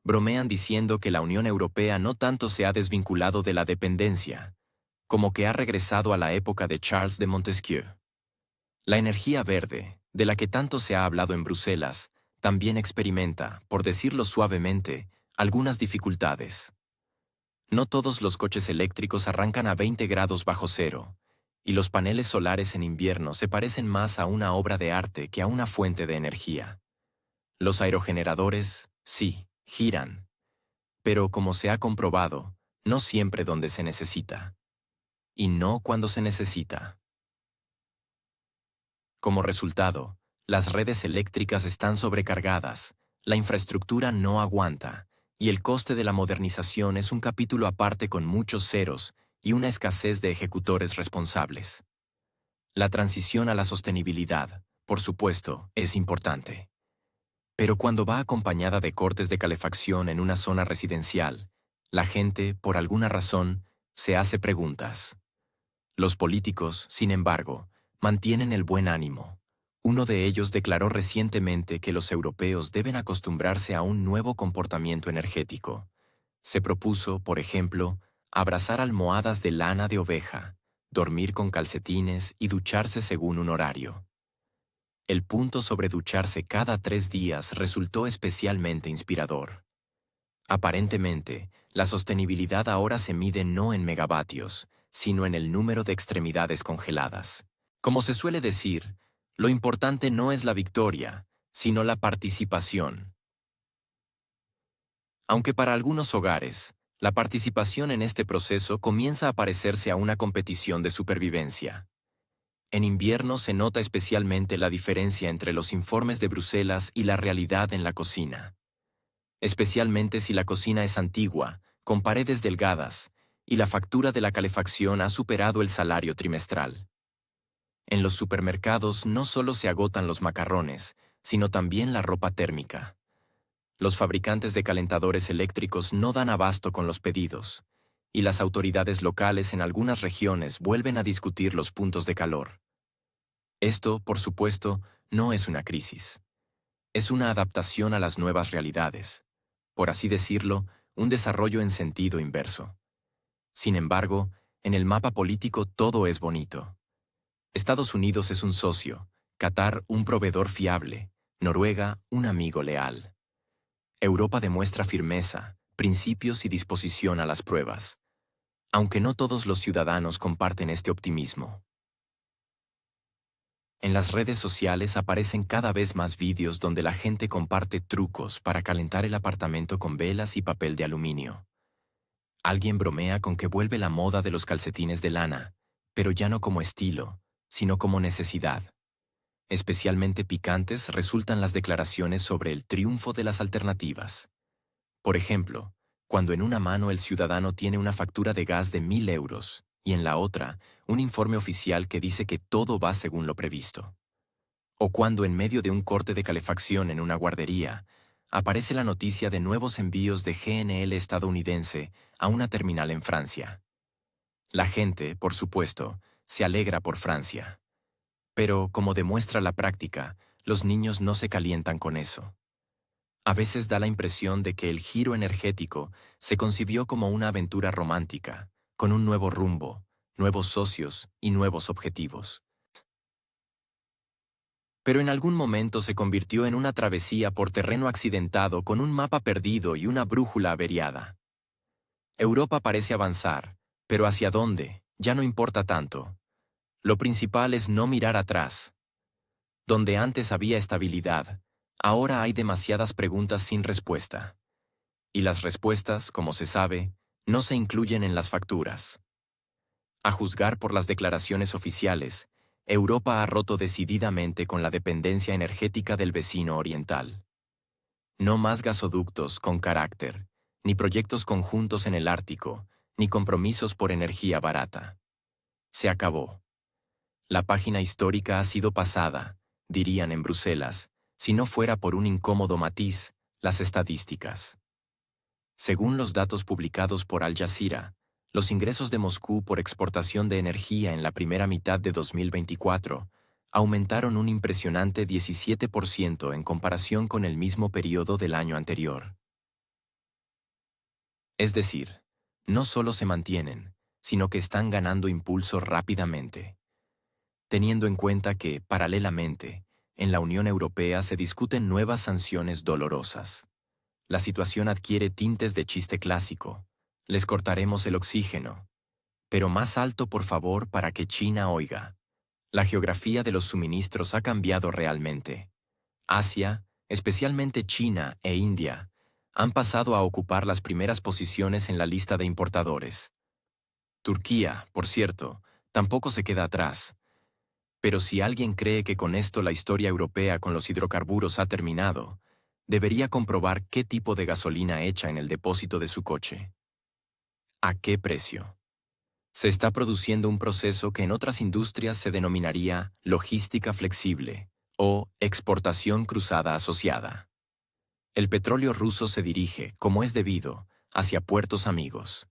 Bromean diciendo que la Unión Europea no tanto se ha desvinculado de la dependencia, como que ha regresado a la época de Charles de Montesquieu. La energía verde, de la que tanto se ha hablado en Bruselas, también experimenta, por decirlo suavemente, algunas dificultades. No todos los coches eléctricos arrancan a 20 grados bajo cero, y los paneles solares en invierno se parecen más a una obra de arte que a una fuente de energía. Los aerogeneradores, sí, giran, Pero como se ha comprobado, no siempre donde se necesita. Y no cuando se necesita. Como resultado, las redes eléctricas están sobrecargadas, la infraestructura no aguanta, y el coste de la modernización es un capítulo aparte con muchos ceros y una escasez de ejecutores responsables. La transición a la sostenibilidad, por supuesto, es importante. Pero cuando va acompañada de cortes de calefacción en una zona residencial, la gente, por alguna razón, se hace preguntas. Los políticos, sin embargo, mantienen el buen ánimo. Uno de ellos declaró recientemente que los europeos deben acostumbrarse a un nuevo comportamiento energético. Se propuso, por ejemplo, abrazar almohadas de lana de oveja, dormir con calcetines y ducharse según un horario. El punto sobre ducharse cada 3 días resultó especialmente inspirador. Aparentemente, la sostenibilidad ahora se mide no en megavatios, sino en el número de extremidades congeladas. Como se suele decir, lo importante no es la victoria, sino la participación. Aunque para algunos hogares, la participación en este proceso comienza a parecerse a una competición de supervivencia. En invierno se nota especialmente la diferencia entre los informes de Bruselas y la realidad en la cocina. Especialmente si la cocina es antigua, con paredes delgadas, y la factura de la calefacción ha superado el salario trimestral. En los supermercados no solo se agotan los macarrones, sino también la ropa térmica. Los fabricantes de calentadores eléctricos no dan abasto con los pedidos, y las autoridades locales en algunas regiones vuelven a discutir los puntos de calor. Esto, por supuesto, no es una crisis. Es una adaptación a las nuevas realidades. Por así decirlo, un desarrollo en sentido inverso. Sin embargo, en el mapa político todo es bonito. Estados Unidos es un socio, Qatar un proveedor fiable, Noruega un amigo leal. Europa demuestra firmeza, principios y disposición a las pruebas, aunque no todos los ciudadanos comparten este optimismo. En las redes sociales aparecen cada vez más vídeos donde la gente comparte trucos para calentar el apartamento con velas y papel de aluminio. Alguien bromea con que vuelve la moda de los calcetines de lana, pero ya no como estilo, sino como necesidad. Especialmente picantes resultan las declaraciones sobre el triunfo de las alternativas. Por ejemplo, cuando en una mano el ciudadano tiene una factura de gas de 1.000 euros y en la otra un informe oficial que dice que todo va según lo previsto. O cuando en medio de un corte de calefacción en una guardería, aparece la noticia de nuevos envíos de GNL estadounidense a una terminal en Francia. La gente, por supuesto, se alegra por Francia. Pero, como demuestra la práctica, los niños no se calientan con eso. A veces da la impresión de que el giro energético se concibió como una aventura romántica, con un nuevo rumbo, nuevos socios y nuevos objetivos. Pero en algún momento se convirtió en una travesía por terreno accidentado con un mapa perdido y una brújula averiada. Europa parece avanzar, pero ¿hacia dónde? Ya no importa tanto. Lo principal es no mirar atrás. Donde antes había estabilidad, ahora hay demasiadas preguntas sin respuesta. Y las respuestas, como se sabe, no se incluyen en las facturas. A juzgar por las declaraciones oficiales, Europa ha roto decididamente con la dependencia energética del vecino oriental. No más gasoductos con carácter, ni proyectos conjuntos en el Ártico, ni compromisos por energía barata. Se acabó. La página histórica ha sido pasada, dirían en Bruselas, si no fuera por un incómodo matiz, las estadísticas. Según los datos publicados por Al Jazeera, los ingresos de Moscú por exportación de energía en la primera mitad de 2024 aumentaron un impresionante 17% en comparación con el mismo periodo del año anterior. Es decir, no solo se mantienen, sino que están ganando impulso rápidamente. Teniendo en cuenta que, paralelamente, en la Unión Europea se discuten nuevas sanciones dolorosas. La situación adquiere tintes de chiste clásico. Les cortaremos el oxígeno. Pero más alto, por favor, para que China oiga. La geografía de los suministros ha cambiado realmente. Asia, especialmente China e India, han pasado a ocupar las primeras posiciones en la lista de importadores. Turquía, por cierto, tampoco se queda atrás. Pero si alguien cree que con esto la historia europea con los hidrocarburos ha terminado, debería comprobar qué tipo de gasolina echa en el depósito de su coche. ¿A qué precio? Se está produciendo un proceso que en otras industrias se denominaría logística flexible o exportación cruzada asociada. El petróleo ruso se dirige, como es debido, hacia puertos amigos.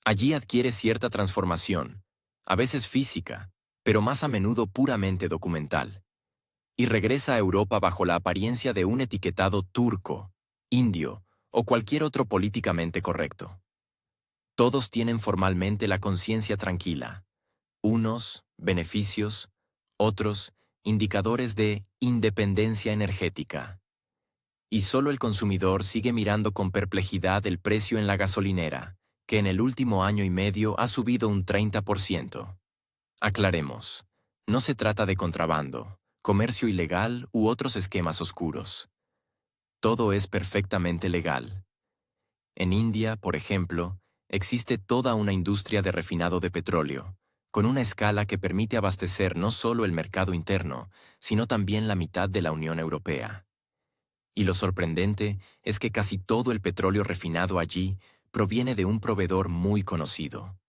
Allí adquiere cierta transformación, a veces física, pero más a menudo puramente documental, y regresa a Europa bajo la apariencia de un etiquetado turco, indio o cualquier otro políticamente correcto. Todos tienen formalmente la conciencia tranquila. Unos, beneficios, otros, indicadores de independencia energética. Y solo el consumidor sigue mirando con perplejidad el precio en la gasolinera, que en el último año y medio ha subido un 30%. Aclaremos, no se trata de contrabando, comercio ilegal u otros esquemas oscuros. Todo es perfectamente legal. En India, por ejemplo, existe toda una industria de refinado de petróleo, con una escala que permite abastecer no solo el mercado interno, sino también la mitad de la Unión Europea. Y lo sorprendente es que casi todo el petróleo refinado allí proviene de un proveedor muy conocido.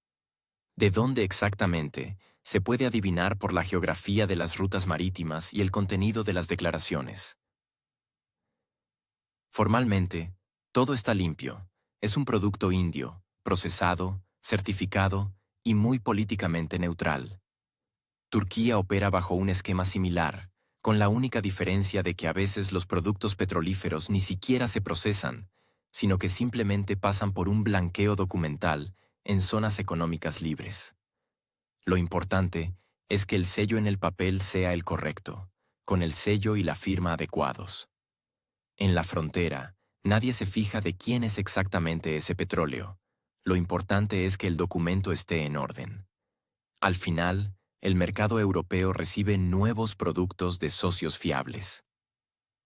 ¿De dónde exactamente? Se puede adivinar por la geografía de las rutas marítimas y el contenido de las declaraciones. Formalmente, todo está limpio. Es un producto indio, procesado, certificado y muy políticamente neutral. Turquía opera bajo un esquema similar, con la única diferencia de que a veces los productos petrolíferos ni siquiera se procesan, sino que simplemente pasan por un blanqueo documental en zonas económicas libres. Lo importante es que el sello en el papel sea el correcto, con el sello y la firma adecuados. En la frontera, nadie se fija de quién es exactamente ese petróleo. Lo importante es que el documento esté en orden. Al final, el mercado europeo recibe nuevos productos de socios fiables.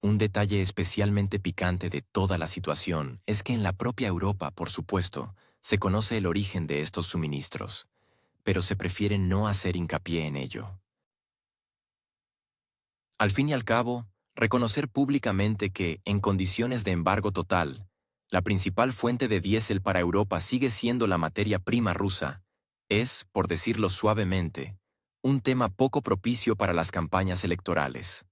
Un detalle especialmente picante de toda la situación es que en la propia Europa, por supuesto, se conoce el origen de estos suministros, pero se prefiere no hacer hincapié en ello. Al fin y al cabo, reconocer públicamente que, en condiciones de embargo total, la principal fuente de diésel para Europa sigue siendo la materia prima rusa, es, por decirlo suavemente, un tema poco propicio para las campañas electorales.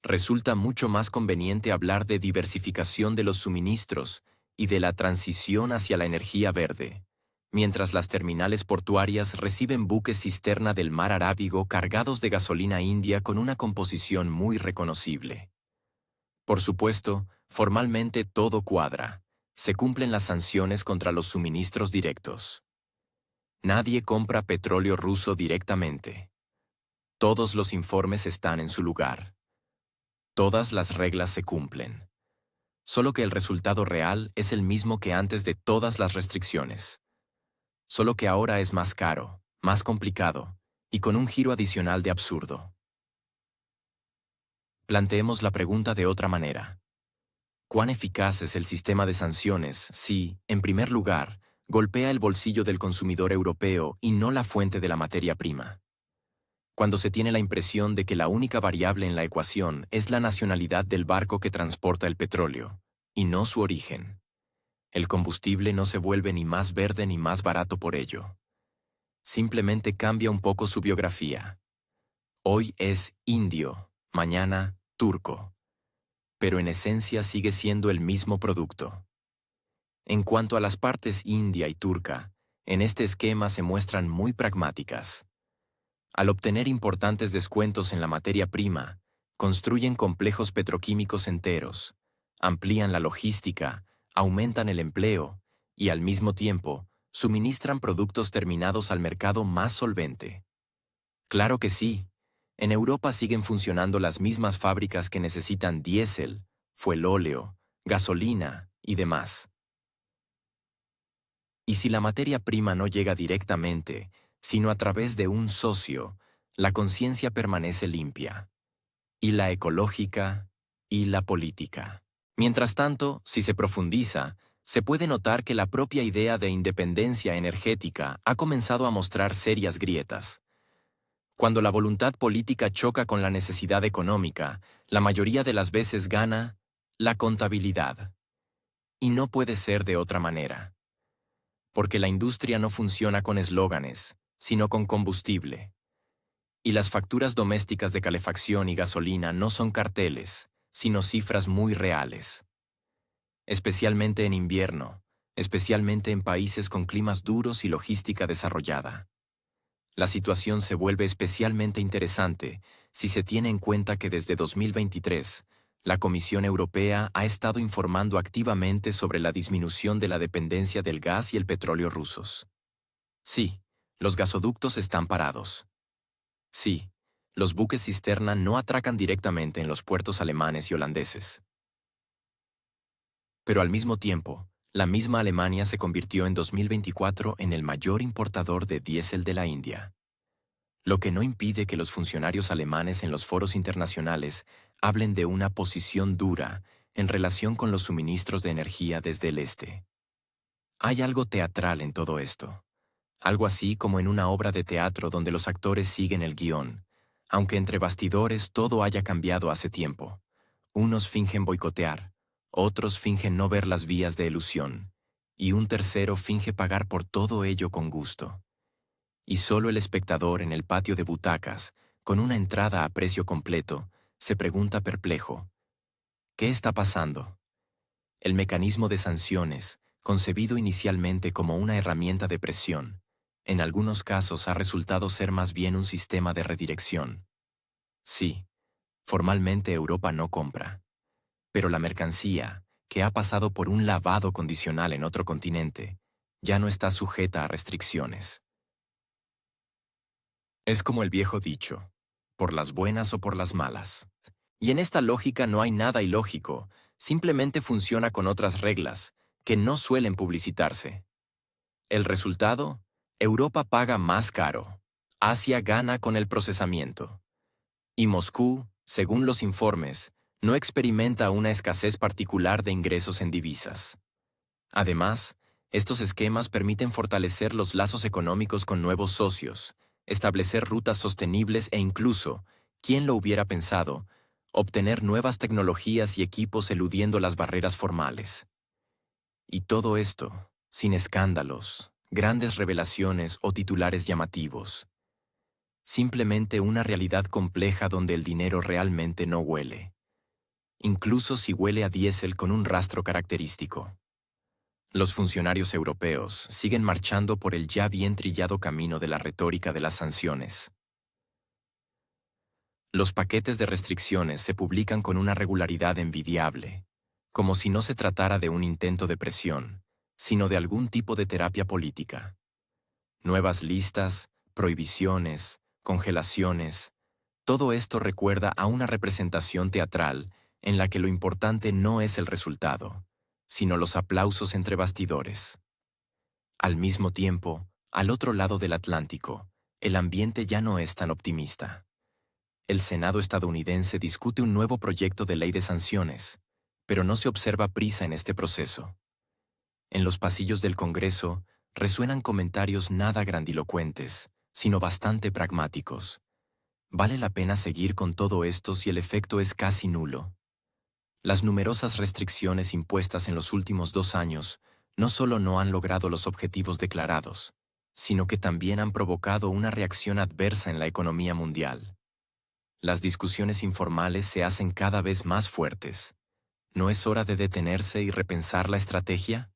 Resulta mucho más conveniente hablar de diversificación de los suministros y de la transición hacia la energía verde, mientras las terminales portuarias reciben buques cisterna del mar Arábigo cargados de gasolina india con una composición muy reconocible. Por supuesto, formalmente todo cuadra. Se cumplen las sanciones contra los suministros directos. Nadie compra petróleo ruso directamente. Todos los informes están en su lugar. Todas las reglas se cumplen. Solo que el resultado real es el mismo que antes de todas las restricciones. Solo que ahora es más caro, más complicado, y con un giro adicional de absurdo. Planteemos la pregunta de otra manera. ¿Cuán eficaz es el sistema de sanciones si, en primer lugar, golpea el bolsillo del consumidor europeo y no la fuente de la materia prima? Cuando se tiene la impresión de que la única variable en la ecuación es la nacionalidad del barco que transporta el petróleo, y no su origen. El combustible no se vuelve ni más verde ni más barato por ello. Simplemente cambia un poco su biografía. Hoy es indio, mañana turco, pero en esencia sigue siendo el mismo producto. En cuanto a las partes india y turca, en este esquema se muestran muy pragmáticas. Al obtener importantes descuentos en la materia prima, construyen complejos petroquímicos enteros, amplían la logística, aumentan el empleo y, al mismo tiempo, suministran productos terminados al mercado más solvente. Claro que sí, en Europa siguen funcionando las mismas fábricas que necesitan diésel, fuelóleo, gasolina y demás. Y si la materia prima no llega directamente, sino a través de un socio, la conciencia permanece limpia. ¿Y la ecológica? y la política. Mientras tanto, si se profundiza, se puede notar que la propia idea de independencia energética ha comenzado a mostrar serias grietas. Cuando la voluntad política choca con la necesidad económica, la mayoría de las veces gana la contabilidad. Y no puede ser de otra manera. Porque la industria no funciona con eslóganes, sino con combustible. Y las facturas domésticas de calefacción y gasolina no son carteles, sino cifras muy reales. Especialmente en invierno, especialmente en países con climas duros y logística desarrollada. La situación se vuelve especialmente interesante si se tiene en cuenta que desde 2023, la Comisión Europea ha estado informando activamente sobre la disminución de la dependencia del gas y el petróleo rusos. Sí, los gasoductos están parados. Sí, los buques cisterna no atracan directamente en los puertos alemanes y holandeses. Pero al mismo tiempo, la misma Alemania se convirtió en 2024 en el mayor importador de diésel de la India. Lo que no impide que los funcionarios alemanes en los foros internacionales hablen de una posición dura en relación con los suministros de energía desde el este. Hay algo teatral en todo esto. Algo así como en una obra de teatro donde los actores siguen el guión, aunque entre bastidores todo haya cambiado hace tiempo. Unos fingen boicotear, otros fingen no ver las vías de elusión, y un tercero finge pagar por todo ello con gusto. Y solo el espectador en el patio de butacas, con una entrada a precio completo, se pregunta perplejo: ¿qué está pasando? El mecanismo de sanciones, concebido inicialmente como una herramienta de presión, en algunos casos ha resultado ser más bien un sistema de redirección. Sí, formalmente Europa no compra, pero la mercancía, que ha pasado por un lavado condicional en otro continente, ya no está sujeta a restricciones. Es como el viejo dicho, por las buenas o por las malas. Y en esta lógica no hay nada ilógico, simplemente funciona con otras reglas, que no suelen publicitarse. El resultado: Europa paga más caro. Asia gana con el procesamiento. Y Moscú, según los informes, no experimenta una escasez particular de ingresos en divisas. Además, estos esquemas permiten fortalecer los lazos económicos con nuevos socios, establecer rutas sostenibles e incluso, ¿quién lo hubiera pensado?, obtener nuevas tecnologías y equipos eludiendo las barreras formales. Y todo esto, sin escándalos, grandes revelaciones o titulares llamativos. Simplemente una realidad compleja donde el dinero realmente no huele. Incluso si huele a diésel con un rastro característico. Los funcionarios europeos siguen marchando por el ya bien trillado camino de la retórica de las sanciones. Los paquetes de restricciones se publican con una regularidad envidiable, como si no se tratara de un intento de presión, sino de algún tipo de terapia política. Nuevas listas, prohibiciones, congelaciones, todo esto recuerda a una representación teatral en la que lo importante no es el resultado, sino los aplausos entre bastidores. Al mismo tiempo, al otro lado del Atlántico, el ambiente ya no es tan optimista. El Senado estadounidense discute un nuevo proyecto de ley de sanciones, pero no se observa prisa en este proceso. En los pasillos del Congreso resuenan comentarios nada grandilocuentes, sino bastante pragmáticos. ¿Vale la pena seguir con todo esto si el efecto es casi nulo? Las numerosas restricciones impuestas en los últimos 2 años no solo no han logrado los objetivos declarados, sino que también han provocado una reacción adversa en la economía mundial. Las discusiones informales se hacen cada vez más fuertes. ¿No es hora de detenerse y repensar la estrategia?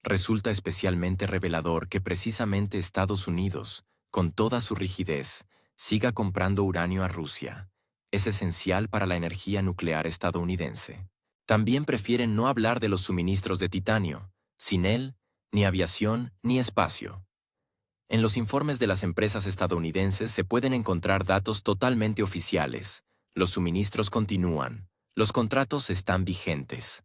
Resulta especialmente revelador que precisamente Estados Unidos, con toda su rigidez, siga comprando uranio a Rusia. Es esencial para la energía nuclear estadounidense. También prefieren no hablar de los suministros de titanio. Sin él, ni aviación ni espacio. En los informes de las empresas estadounidenses se pueden encontrar datos totalmente oficiales. Los suministros continúan. Los contratos están vigentes.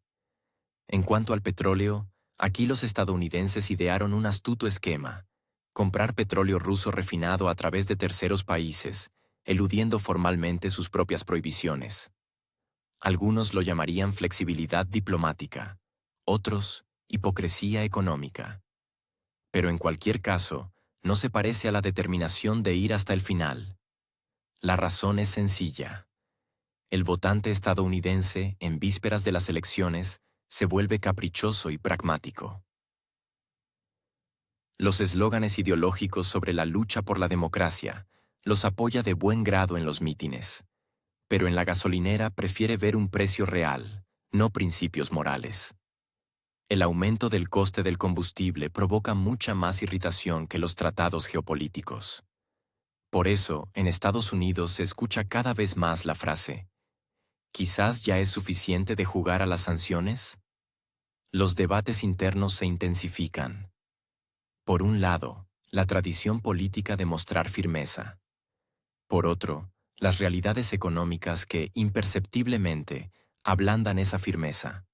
En cuanto al petróleo, aquí los estadounidenses idearon un astuto esquema: comprar petróleo ruso refinado a través de terceros países, eludiendo formalmente sus propias prohibiciones. Algunos lo llamarían flexibilidad diplomática, otros, hipocresía económica. Pero en cualquier caso, no se parece a la determinación de ir hasta el final. La razón es sencilla. El votante estadounidense, en vísperas de las elecciones, se vuelve caprichoso y pragmático. Los eslóganes ideológicos sobre la lucha por la democracia los apoya de buen grado en los mítines, pero en la gasolinera prefiere ver un precio real, no principios morales. El aumento del coste del combustible provoca mucha más irritación que los tratados geopolíticos. Por eso, en Estados Unidos se escucha cada vez más la frase: ¿quizás ya es suficiente de jugar a las sanciones? Los debates internos se intensifican. Por un lado, la tradición política de mostrar firmeza. Por otro, las realidades económicas que, imperceptiblemente, ablandan esa firmeza.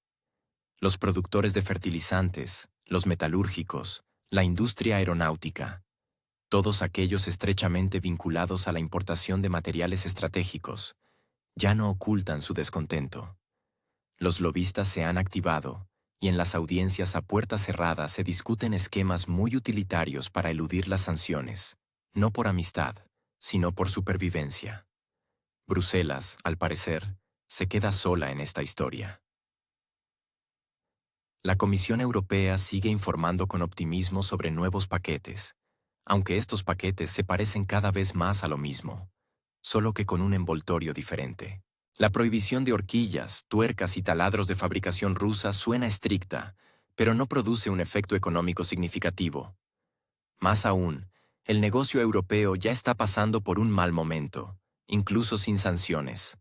Los productores de fertilizantes, los metalúrgicos, la industria aeronáutica, todos aquellos estrechamente vinculados a la importación de materiales estratégicos, ya no ocultan su descontento. Los lobistas se han activado, y en las audiencias a puerta cerrada se discuten esquemas muy utilitarios para eludir las sanciones, no por amistad, sino por supervivencia. Bruselas, al parecer, se queda sola en esta historia. La Comisión Europea sigue informando con optimismo sobre nuevos paquetes, aunque estos paquetes se parecen cada vez más a lo mismo, solo que con un envoltorio diferente. La prohibición de horquillas, tuercas y taladros de fabricación rusa suena estricta, pero no produce un efecto económico significativo. Más aún, el negocio europeo ya está pasando por un mal momento, incluso sin sanciones.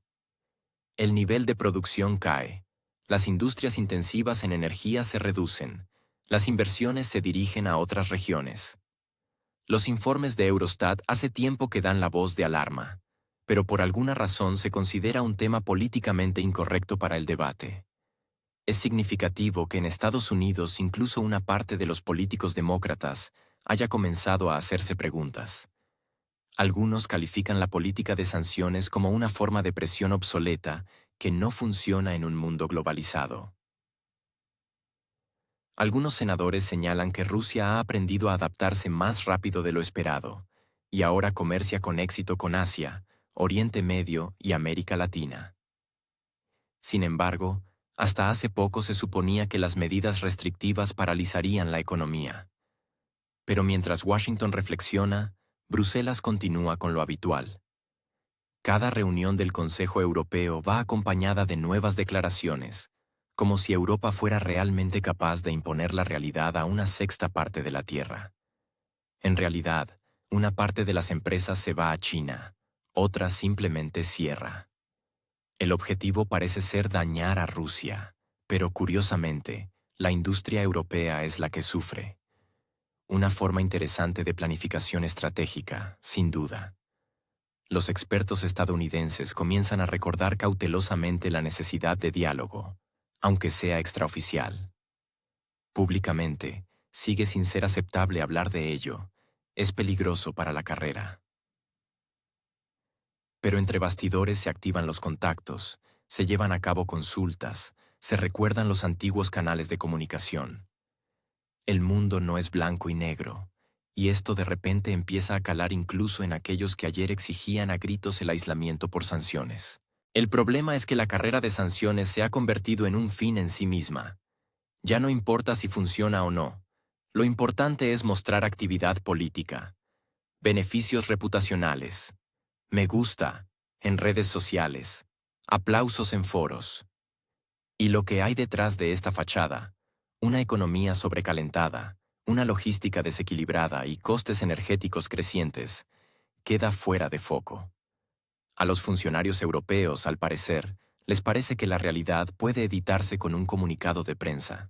El nivel de producción cae, las industrias intensivas en energía se reducen, las inversiones se dirigen a otras regiones. Los informes de Eurostat hace tiempo que dan la voz de alarma, pero por alguna razón se considera un tema políticamente incorrecto para el debate. Es significativo que en Estados Unidos incluso una parte de los políticos demócratas haya comenzado a hacerse preguntas. Algunos califican la política de sanciones como una forma de presión obsoleta que no funciona en un mundo globalizado. Algunos senadores señalan que Rusia ha aprendido a adaptarse más rápido de lo esperado, y ahora comercia con éxito con Asia, Oriente Medio y América Latina. Sin embargo, hasta hace poco se suponía que las medidas restrictivas paralizarían la economía. Pero mientras Washington reflexiona, Bruselas continúa con lo habitual. Cada reunión del Consejo Europeo va acompañada de nuevas declaraciones, como si Europa fuera realmente capaz de imponer la realidad a una sexta parte de la Tierra. En realidad, una parte de las empresas se va a China, otra simplemente cierra. El objetivo parece ser dañar a Rusia, pero curiosamente, la industria europea es la que sufre. Una forma interesante de planificación estratégica, sin duda. Los expertos estadounidenses comienzan a recordar cautelosamente la necesidad de diálogo, aunque sea extraoficial. Públicamente, sigue sin ser aceptable hablar de ello. Es peligroso para la carrera. Pero entre bastidores se activan los contactos, se llevan a cabo consultas, se recuerdan los antiguos canales de comunicación. El mundo no es blanco y negro, y esto de repente empieza a calar incluso en aquellos que ayer exigían a gritos el aislamiento por sanciones. El problema es que la carrera de sanciones se ha convertido en un fin en sí misma. Ya no importa si funciona o no. Lo importante es mostrar actividad política, beneficios reputacionales, me gusta en redes sociales, aplausos en foros. Y lo que hay detrás de esta fachada, una economía sobrecalentada, una logística desequilibrada y costes energéticos crecientes, queda fuera de foco. A los funcionarios europeos, al parecer, les parece que la realidad puede editarse con un comunicado de prensa.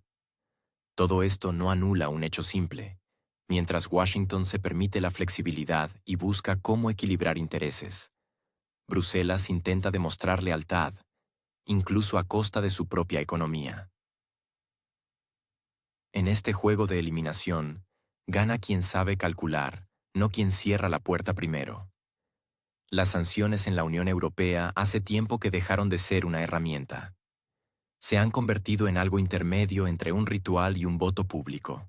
Todo esto no anula un hecho simple. Mientras Washington se permite la flexibilidad y busca cómo equilibrar intereses, Bruselas intenta demostrar lealtad, incluso a costa de su propia economía. En este juego de eliminación, gana quien sabe calcular, no quien cierra la puerta primero. Las sanciones en la Unión Europea hace tiempo que dejaron de ser una herramienta. Se han convertido en algo intermedio entre un ritual y un voto público.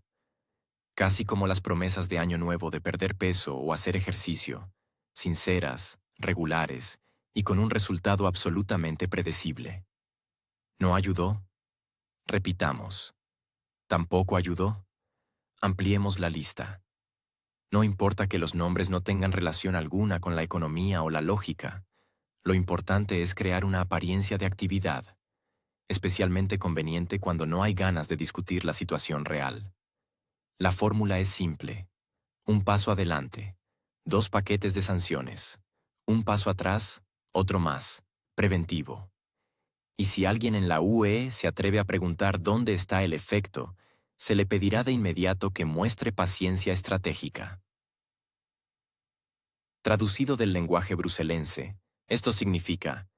Casi como las promesas de Año Nuevo de perder peso o hacer ejercicio, sinceras, regulares y con un resultado absolutamente predecible. ¿No ayudó? Repitamos. ¿Tampoco ayudó? Ampliemos la lista. No importa que los nombres no tengan relación alguna con la economía o la lógica. Lo importante es crear una apariencia de actividad, especialmente conveniente cuando no hay ganas de discutir la situación real. La fórmula es simple. Un paso adelante, 2 paquetes de sanciones. Un paso atrás, otro más, preventivo. Y si alguien en la UE se atreve a preguntar dónde está el efecto, se le pedirá de inmediato que muestre paciencia estratégica. Traducido del lenguaje bruselense, esto significa: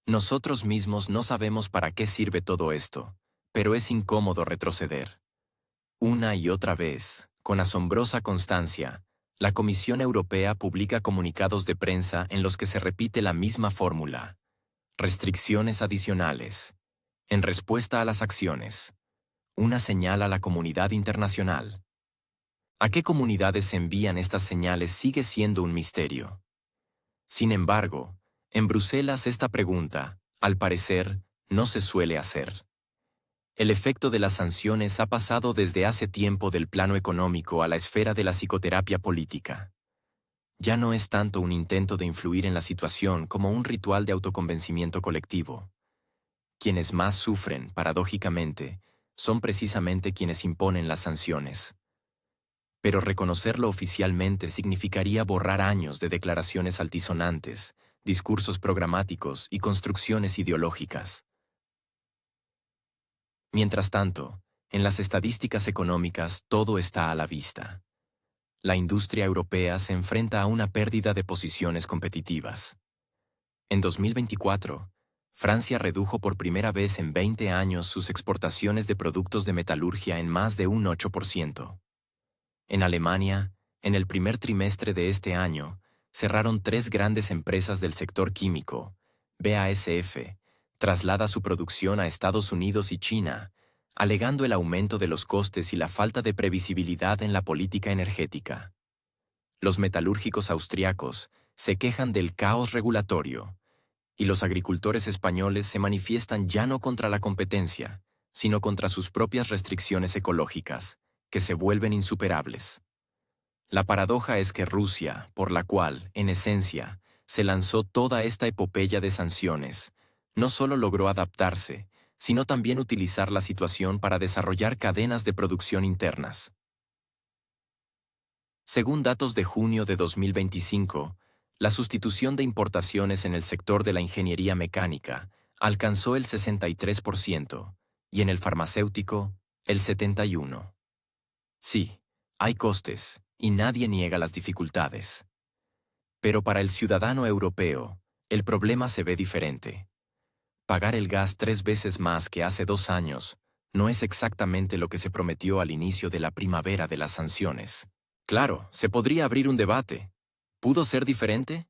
nosotros mismos no sabemos para qué sirve todo esto, pero es incómodo retroceder. Una y otra vez, con asombrosa constancia, la Comisión Europea publica comunicados de prensa en los que se repite la misma fórmula. Restricciones adicionales. En respuesta a las acciones. Una señal a la comunidad internacional. ¿A qué comunidades se envían estas señales sigue siendo un misterio? Sin embargo, en Bruselas esta pregunta, al parecer, no se suele hacer. El efecto de las sanciones ha pasado desde hace tiempo del plano económico a la esfera de la psicoterapia política. Ya no es tanto un intento de influir en la situación como un ritual de autoconvencimiento colectivo. Quienes más sufren, paradójicamente, son precisamente quienes imponen las sanciones. Pero reconocerlo oficialmente significaría borrar años de declaraciones altisonantes, discursos programáticos y construcciones ideológicas. Mientras tanto, en las estadísticas económicas todo está a la vista. La industria europea se enfrenta a una pérdida de posiciones competitivas. En 2024, Francia redujo por primera vez en 20 años sus exportaciones de productos de metalurgia en más de un 8%. En Alemania, en el primer trimestre de este año, cerraron 3 grandes empresas del sector químico. BASF traslada su producción a Estados Unidos y China, alegando el aumento de los costes y la falta de previsibilidad en la política energética. Los metalúrgicos austriacos se quejan del caos regulatorio, y los agricultores españoles se manifiestan ya no contra la competencia, sino contra sus propias restricciones ecológicas, que se vuelven insuperables. La paradoja es que Rusia, por la cual, en esencia, se lanzó toda esta epopeya de sanciones, no solo logró adaptarse, sino también utilizar la situación para desarrollar cadenas de producción internas. Según datos de junio de 2025, la sustitución de importaciones en el sector de la ingeniería mecánica alcanzó el 63% y en el farmacéutico, el 71%. Sí, hay costes, y nadie niega las dificultades. Pero para el ciudadano europeo, el problema se ve diferente. Pagar el gas 3 veces más que hace 2 años no es exactamente lo que se prometió al inicio de la primavera de las sanciones. Claro, se podría abrir un debate. ¿Pudo ser diferente?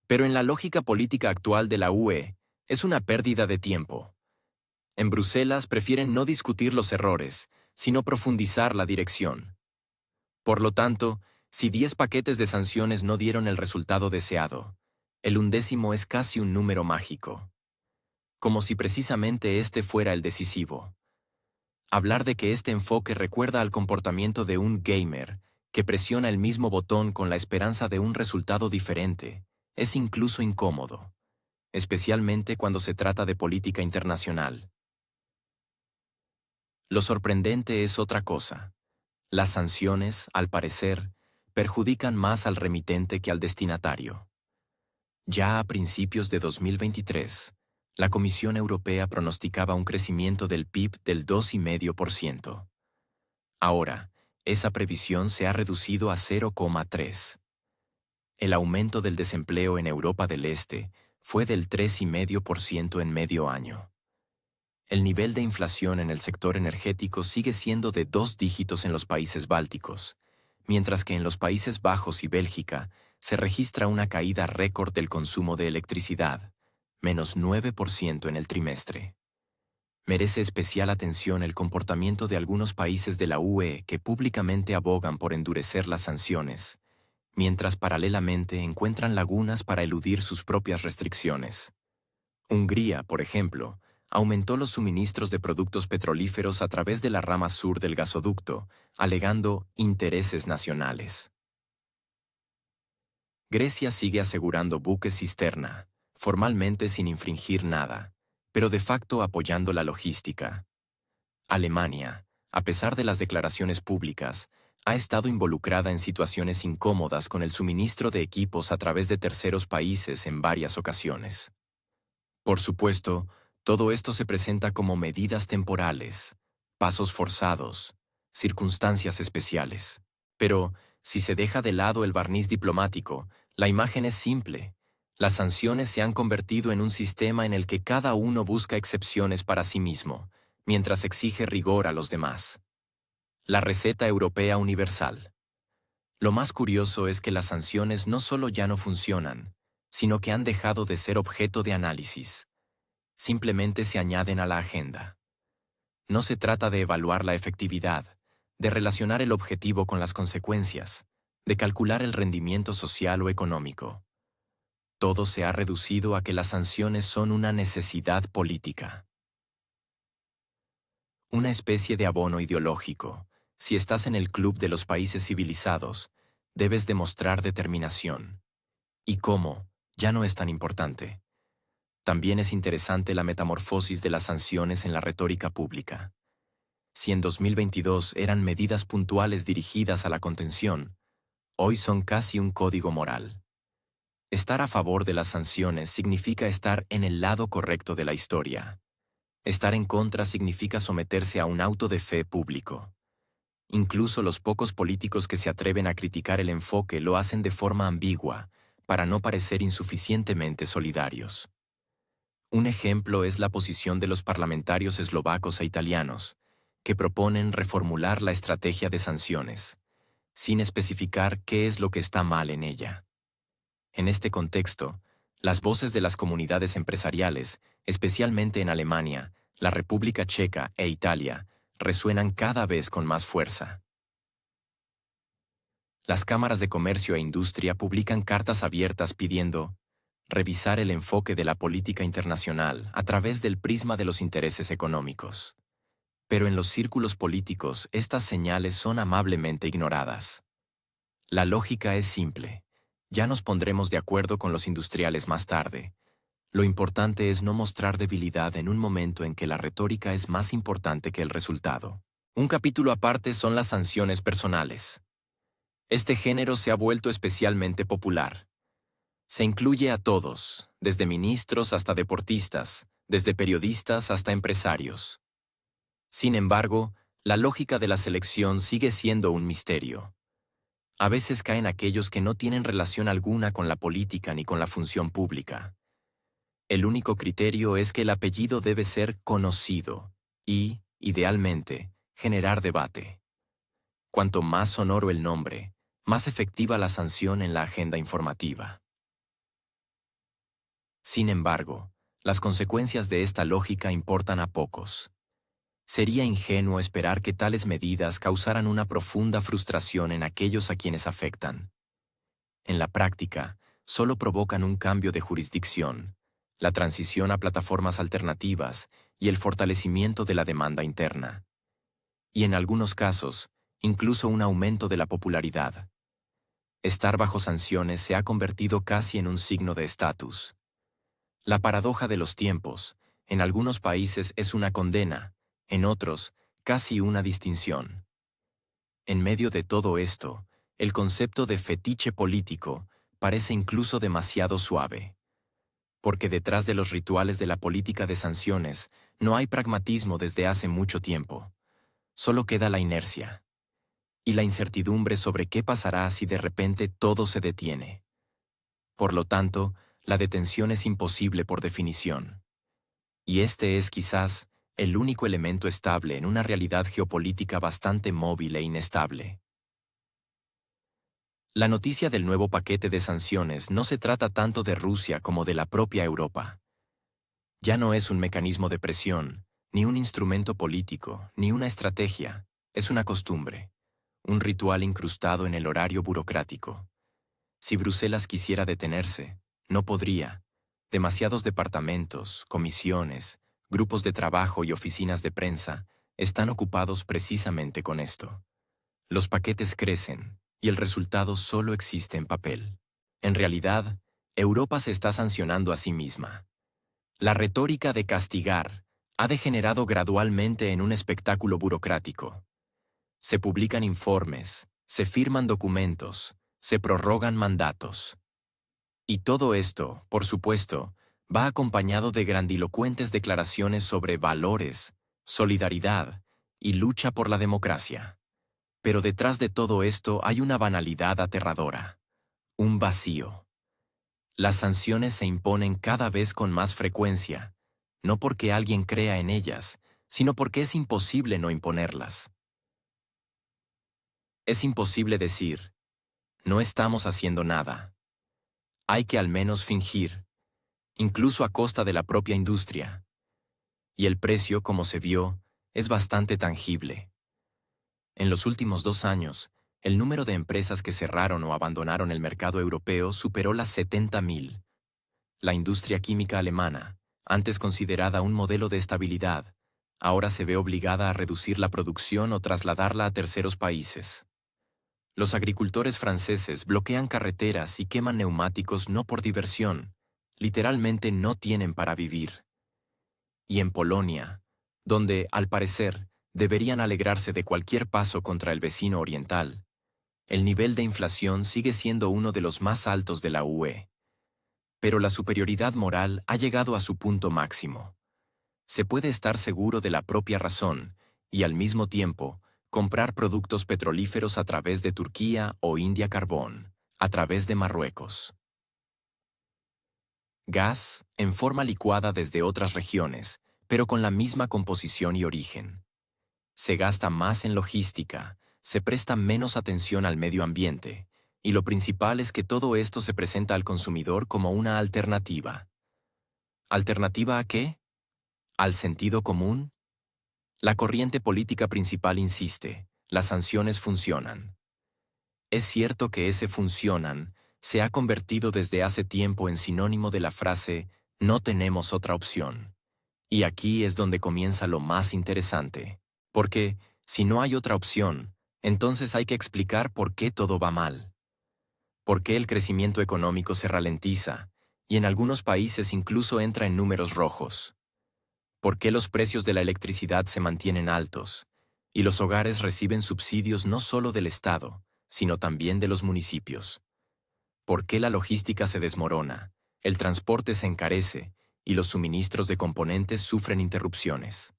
Pero en la lógica política actual de la UE, es una pérdida de tiempo. En Bruselas prefieren no discutir los errores, sino profundizar la dirección. Por lo tanto, si 10 paquetes de sanciones no dieron el resultado deseado, el 11º es casi un número mágico. Como si precisamente este fuera el decisivo. Hablar de que este enfoque recuerda al comportamiento de un gamer que presiona el mismo botón con la esperanza de un resultado diferente es incluso incómodo, especialmente cuando se trata de política internacional. Lo sorprendente es otra cosa. Las sanciones, al parecer, perjudican más al remitente que al destinatario. Ya a principios de 2023, la Comisión Europea pronosticaba un crecimiento del PIB del 2,5%. Ahora, esa previsión se ha reducido a 0,3%. El aumento del desempleo en Europa del Este fue del 3,5% en medio año. El nivel de inflación en el sector energético sigue siendo de 2 dígitos en los países bálticos, mientras que en los Países Bajos y Bélgica se registra una caída récord del consumo de electricidad, menos 9% en el trimestre. Merece especial atención el comportamiento de algunos países de la UE que públicamente abogan por endurecer las sanciones, mientras paralelamente encuentran lagunas para eludir sus propias restricciones. Hungría, por ejemplo, aumentó los suministros de productos petrolíferos a través de la rama sur del gasoducto, alegando intereses nacionales. Grecia sigue asegurando buques cisterna, formalmente sin infringir nada, pero de facto apoyando la logística. Alemania, a pesar de las declaraciones públicas, ha estado involucrada en situaciones incómodas con el suministro de equipos a través de terceros países en varias ocasiones. Por supuesto, todo esto se presenta como medidas temporales, pasos forzados, circunstancias especiales. Pero, si se deja de lado el barniz diplomático, la imagen es simple. Las sanciones se han convertido en un sistema en el que cada uno busca excepciones para sí mismo, mientras exige rigor a los demás. La receta europea universal. Lo más curioso es que las sanciones no solo ya no funcionan, sino que han dejado de ser objeto de análisis. Simplemente se añaden a la agenda. No se trata de evaluar la efectividad, de relacionar el objetivo con las consecuencias, de calcular el rendimiento social o económico. Todo se ha reducido a que las sanciones son una necesidad política. Una especie de abono ideológico. Si estás en el club de los países civilizados, debes demostrar determinación. ¿Y cómo? Ya no es tan importante. También es interesante la metamorfosis de las sanciones en la retórica pública. Si en 2022 eran medidas puntuales dirigidas a la contención, hoy son casi un código moral. Estar a favor de las sanciones significa estar en el lado correcto de la historia. Estar en contra significa someterse a un auto de fe público. Incluso los pocos políticos que se atreven a criticar el enfoque lo hacen de forma ambigua, para no parecer insuficientemente solidarios. Un ejemplo es la posición de los parlamentarios eslovacos e italianos, que proponen reformular la estrategia de sanciones, sin especificar qué es lo que está mal en ella. En este contexto, las voces de las comunidades empresariales, especialmente en Alemania, la República Checa e Italia, resuenan cada vez con más fuerza. Las cámaras de comercio e industria publican cartas abiertas pidiendo revisar el enfoque de la política internacional a través del prisma de los intereses económicos. Pero en los círculos políticos estas señales son amablemente ignoradas. La lógica es simple. Ya nos pondremos de acuerdo con los industriales más tarde. Lo importante es no mostrar debilidad en un momento en que la retórica es más importante que el resultado. Un capítulo aparte son las sanciones personales. Este género se ha vuelto especialmente popular. Se incluye a todos, desde ministros hasta deportistas, desde periodistas hasta empresarios. Sin embargo, la lógica de la selección sigue siendo un misterio. A veces caen aquellos que no tienen relación alguna con la política ni con la función pública. El único criterio es que el apellido debe ser conocido y, idealmente, generar debate. Cuanto más sonoro el nombre, más efectiva la sanción en la agenda informativa. Sin embargo, las consecuencias de esta lógica importan a pocos. Sería ingenuo esperar que tales medidas causaran una profunda frustración en aquellos a quienes afectan. En la práctica, solo provocan un cambio de jurisdicción, la transición a plataformas alternativas y el fortalecimiento de la demanda interna. Y en algunos casos, incluso un aumento de la popularidad. Estar bajo sanciones se ha convertido casi en un signo de estatus. La paradoja de los tiempos, en algunos países es una condena, en otros, casi una distinción. En medio de todo esto, el concepto de fetiche político parece incluso demasiado suave. Porque detrás de los rituales de la política de sanciones no hay pragmatismo desde hace mucho tiempo. Solo queda la inercia. Y la incertidumbre sobre qué pasará si de repente todo se detiene. Por lo tanto, la detención es imposible por definición. Y este es quizás el único elemento estable en una realidad geopolítica bastante móvil e inestable. La noticia del nuevo paquete de sanciones no se trata tanto de Rusia como de la propia Europa. Ya no es un mecanismo de presión, ni un instrumento político, ni una estrategia, es una costumbre, un ritual incrustado en el horario burocrático. Si Bruselas quisiera detenerse, no podría. Demasiados departamentos, comisiones, grupos de trabajo y oficinas de prensa están ocupados precisamente con esto. Los paquetes crecen, y el resultado solo existe en papel. En realidad, Europa se está sancionando a sí misma. La retórica de castigar ha degenerado gradualmente en un espectáculo burocrático. Se publican informes, se firman documentos, se prorrogan mandatos. Y todo esto, por supuesto, va acompañado de grandilocuentes declaraciones sobre valores, solidaridad y lucha por la democracia. Pero detrás de todo esto hay una banalidad aterradora, un vacío. Las sanciones se imponen cada vez con más frecuencia, no porque alguien crea en ellas, sino porque es imposible no imponerlas. Es imposible decir, no estamos haciendo nada. Hay que al menos fingir, incluso a costa de la propia industria. Y el precio, como se vio, es bastante tangible. En los últimos 2 años, el número de empresas que cerraron o abandonaron el mercado europeo superó las 70.000. La industria química alemana, antes considerada un modelo de estabilidad, ahora se ve obligada a reducir la producción o trasladarla a terceros países. Los agricultores franceses bloquean carreteras y queman neumáticos no por diversión, literalmente no tienen para vivir. Y en Polonia, donde, al parecer, deberían alegrarse de cualquier paso contra el vecino oriental, el nivel de inflación sigue siendo uno de los más altos de la UE. Pero la superioridad moral ha llegado a su punto máximo. Se puede estar seguro de la propia razón y, al mismo tiempo, comprar productos petrolíferos a través de Turquía o India Carbón, a través de Marruecos. Gas, en forma licuada desde otras regiones, pero con la misma composición y origen. Se gasta más en logística, se presta menos atención al medio ambiente, y lo principal es que todo esto se presenta al consumidor como una alternativa. ¿Alternativa a qué? ¿Al sentido común? La corriente política principal insiste, las sanciones funcionan. Es cierto que ese funcionan se ha convertido desde hace tiempo en sinónimo de la frase no tenemos otra opción. Y aquí es donde comienza lo más interesante. Porque, si no hay otra opción, entonces hay que explicar por qué todo va mal. Por qué el crecimiento económico se ralentiza, y en algunos países incluso entra en números rojos. ¿Por qué los precios de la electricidad se mantienen altos, y los hogares reciben subsidios no solo del Estado, sino también de los municipios? ¿Por qué la logística se desmorona, el transporte se encarece, y los suministros de componentes sufren interrupciones?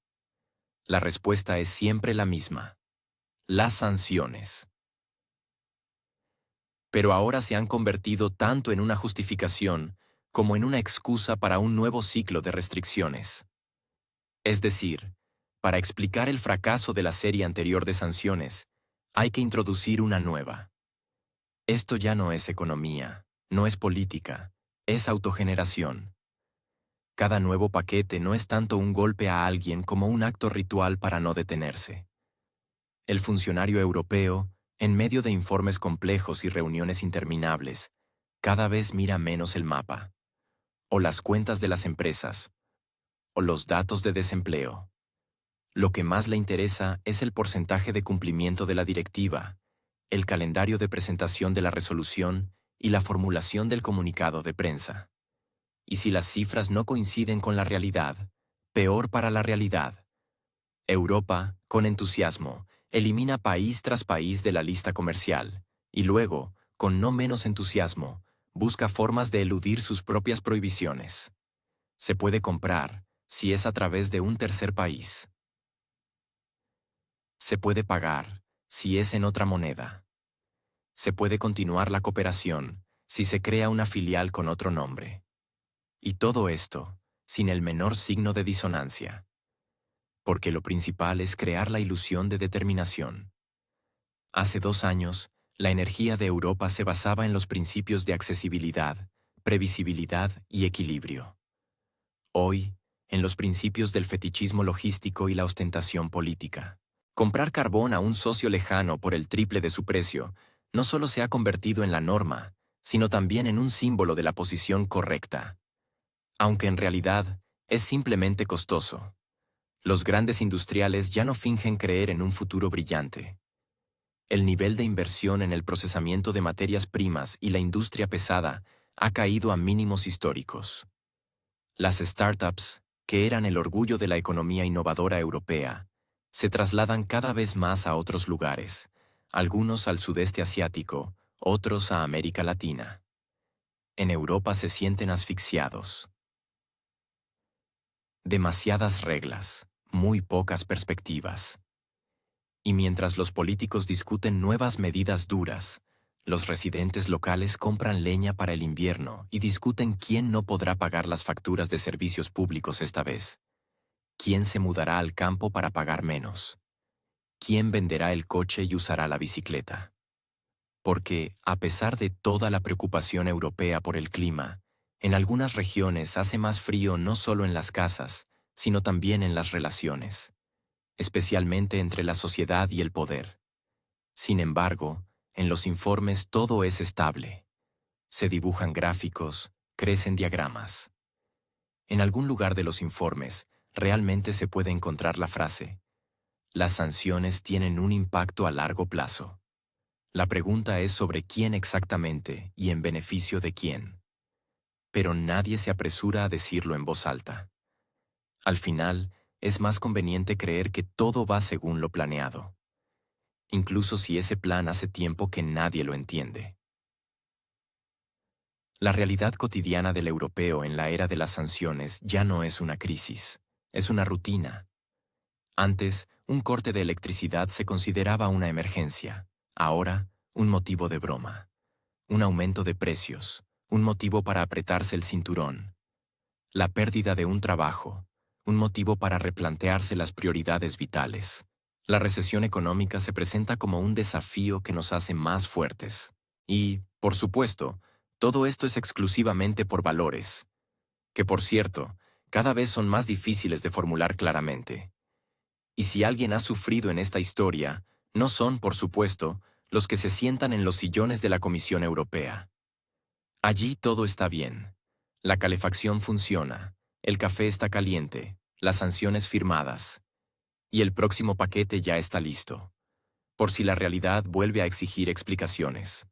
La respuesta es siempre la misma: las sanciones. Pero ahora se han convertido tanto en una justificación como en una excusa para un nuevo ciclo de restricciones. Es decir, para explicar el fracaso de la serie anterior de sanciones, hay que introducir una nueva. Esto ya no es economía, no es política, es autogeneración. Cada nuevo paquete no es tanto un golpe a alguien como un acto ritual para no detenerse. El funcionario europeo, en medio de informes complejos y reuniones interminables, cada vez mira menos el mapa, o las cuentas de las empresas, o los datos de desempleo. Lo que más le interesa es el porcentaje de cumplimiento de la directiva, el calendario de presentación de la resolución y la formulación del comunicado de prensa. Y si las cifras no coinciden con la realidad, peor para la realidad. Europa, con entusiasmo, elimina país tras país de la lista comercial, y luego, con no menos entusiasmo, busca formas de eludir sus propias prohibiciones. Se puede comprar, si es a través de un tercer país. Se puede pagar, si es en otra moneda. Se puede continuar la cooperación, si se crea una filial con otro nombre. Y todo esto, sin el menor signo de disonancia. Porque lo principal es crear la ilusión de determinación. Hace 2 años, La energía de Europa se basaba en los principios de accesibilidad, previsibilidad y equilibrio. Hoy, en los principios del fetichismo logístico y la ostentación política. Comprar carbón a un socio lejano por el triple de su precio no solo se ha convertido en la norma, sino también en un símbolo de la posición correcta. Aunque en realidad es simplemente costoso. Los grandes industriales ya no fingen creer en un futuro brillante. El nivel de inversión en el procesamiento de materias primas y la industria pesada ha caído a mínimos históricos. Las startups, que eran el orgullo de la economía innovadora europea, se trasladan cada vez más a otros lugares, algunos al sudeste asiático, otros a América Latina. En Europa se sienten asfixiados. Demasiadas reglas, muy pocas perspectivas. Y mientras los políticos discuten nuevas medidas duras, los residentes locales compran leña para el invierno y discuten quién no podrá pagar las facturas de servicios públicos esta vez. ¿Quién se mudará al campo para pagar menos? ¿Quién venderá el coche y usará la bicicleta? Porque, a pesar de toda la preocupación europea por el clima, en algunas regiones hace más frío no solo en las casas, sino también en las relaciones, especialmente entre la sociedad y el poder. Sin embargo, en los informes todo es estable. Se dibujan gráficos, crecen diagramas. En algún lugar de los informes, realmente se puede encontrar la frase: las sanciones tienen un impacto a largo plazo. La pregunta es sobre quién exactamente y en beneficio de quién. Pero nadie se apresura a decirlo en voz alta. Al final, es más conveniente creer que todo va según lo planeado, incluso si ese plan hace tiempo que nadie lo entiende. La realidad cotidiana del europeo en la era de las sanciones ya no es una crisis, es una rutina. Antes, un corte de electricidad se consideraba una emergencia. Ahora, un motivo de broma. Un aumento de precios, un motivo para apretarse el cinturón. La pérdida de un trabajo, un motivo para replantearse las prioridades vitales. La recesión económica se presenta como un desafío que nos hace más fuertes. Y, por supuesto, todo esto es exclusivamente por valores, que por cierto, cada vez son más difíciles de formular claramente. Y si alguien ha sufrido en esta historia, no son, por supuesto, los que se sientan en los sillones de la Comisión Europea. Allí todo está bien. La calefacción funciona, el café está caliente, las sanciones firmadas. Y el próximo paquete ya está listo, por si la realidad vuelve a exigir explicaciones.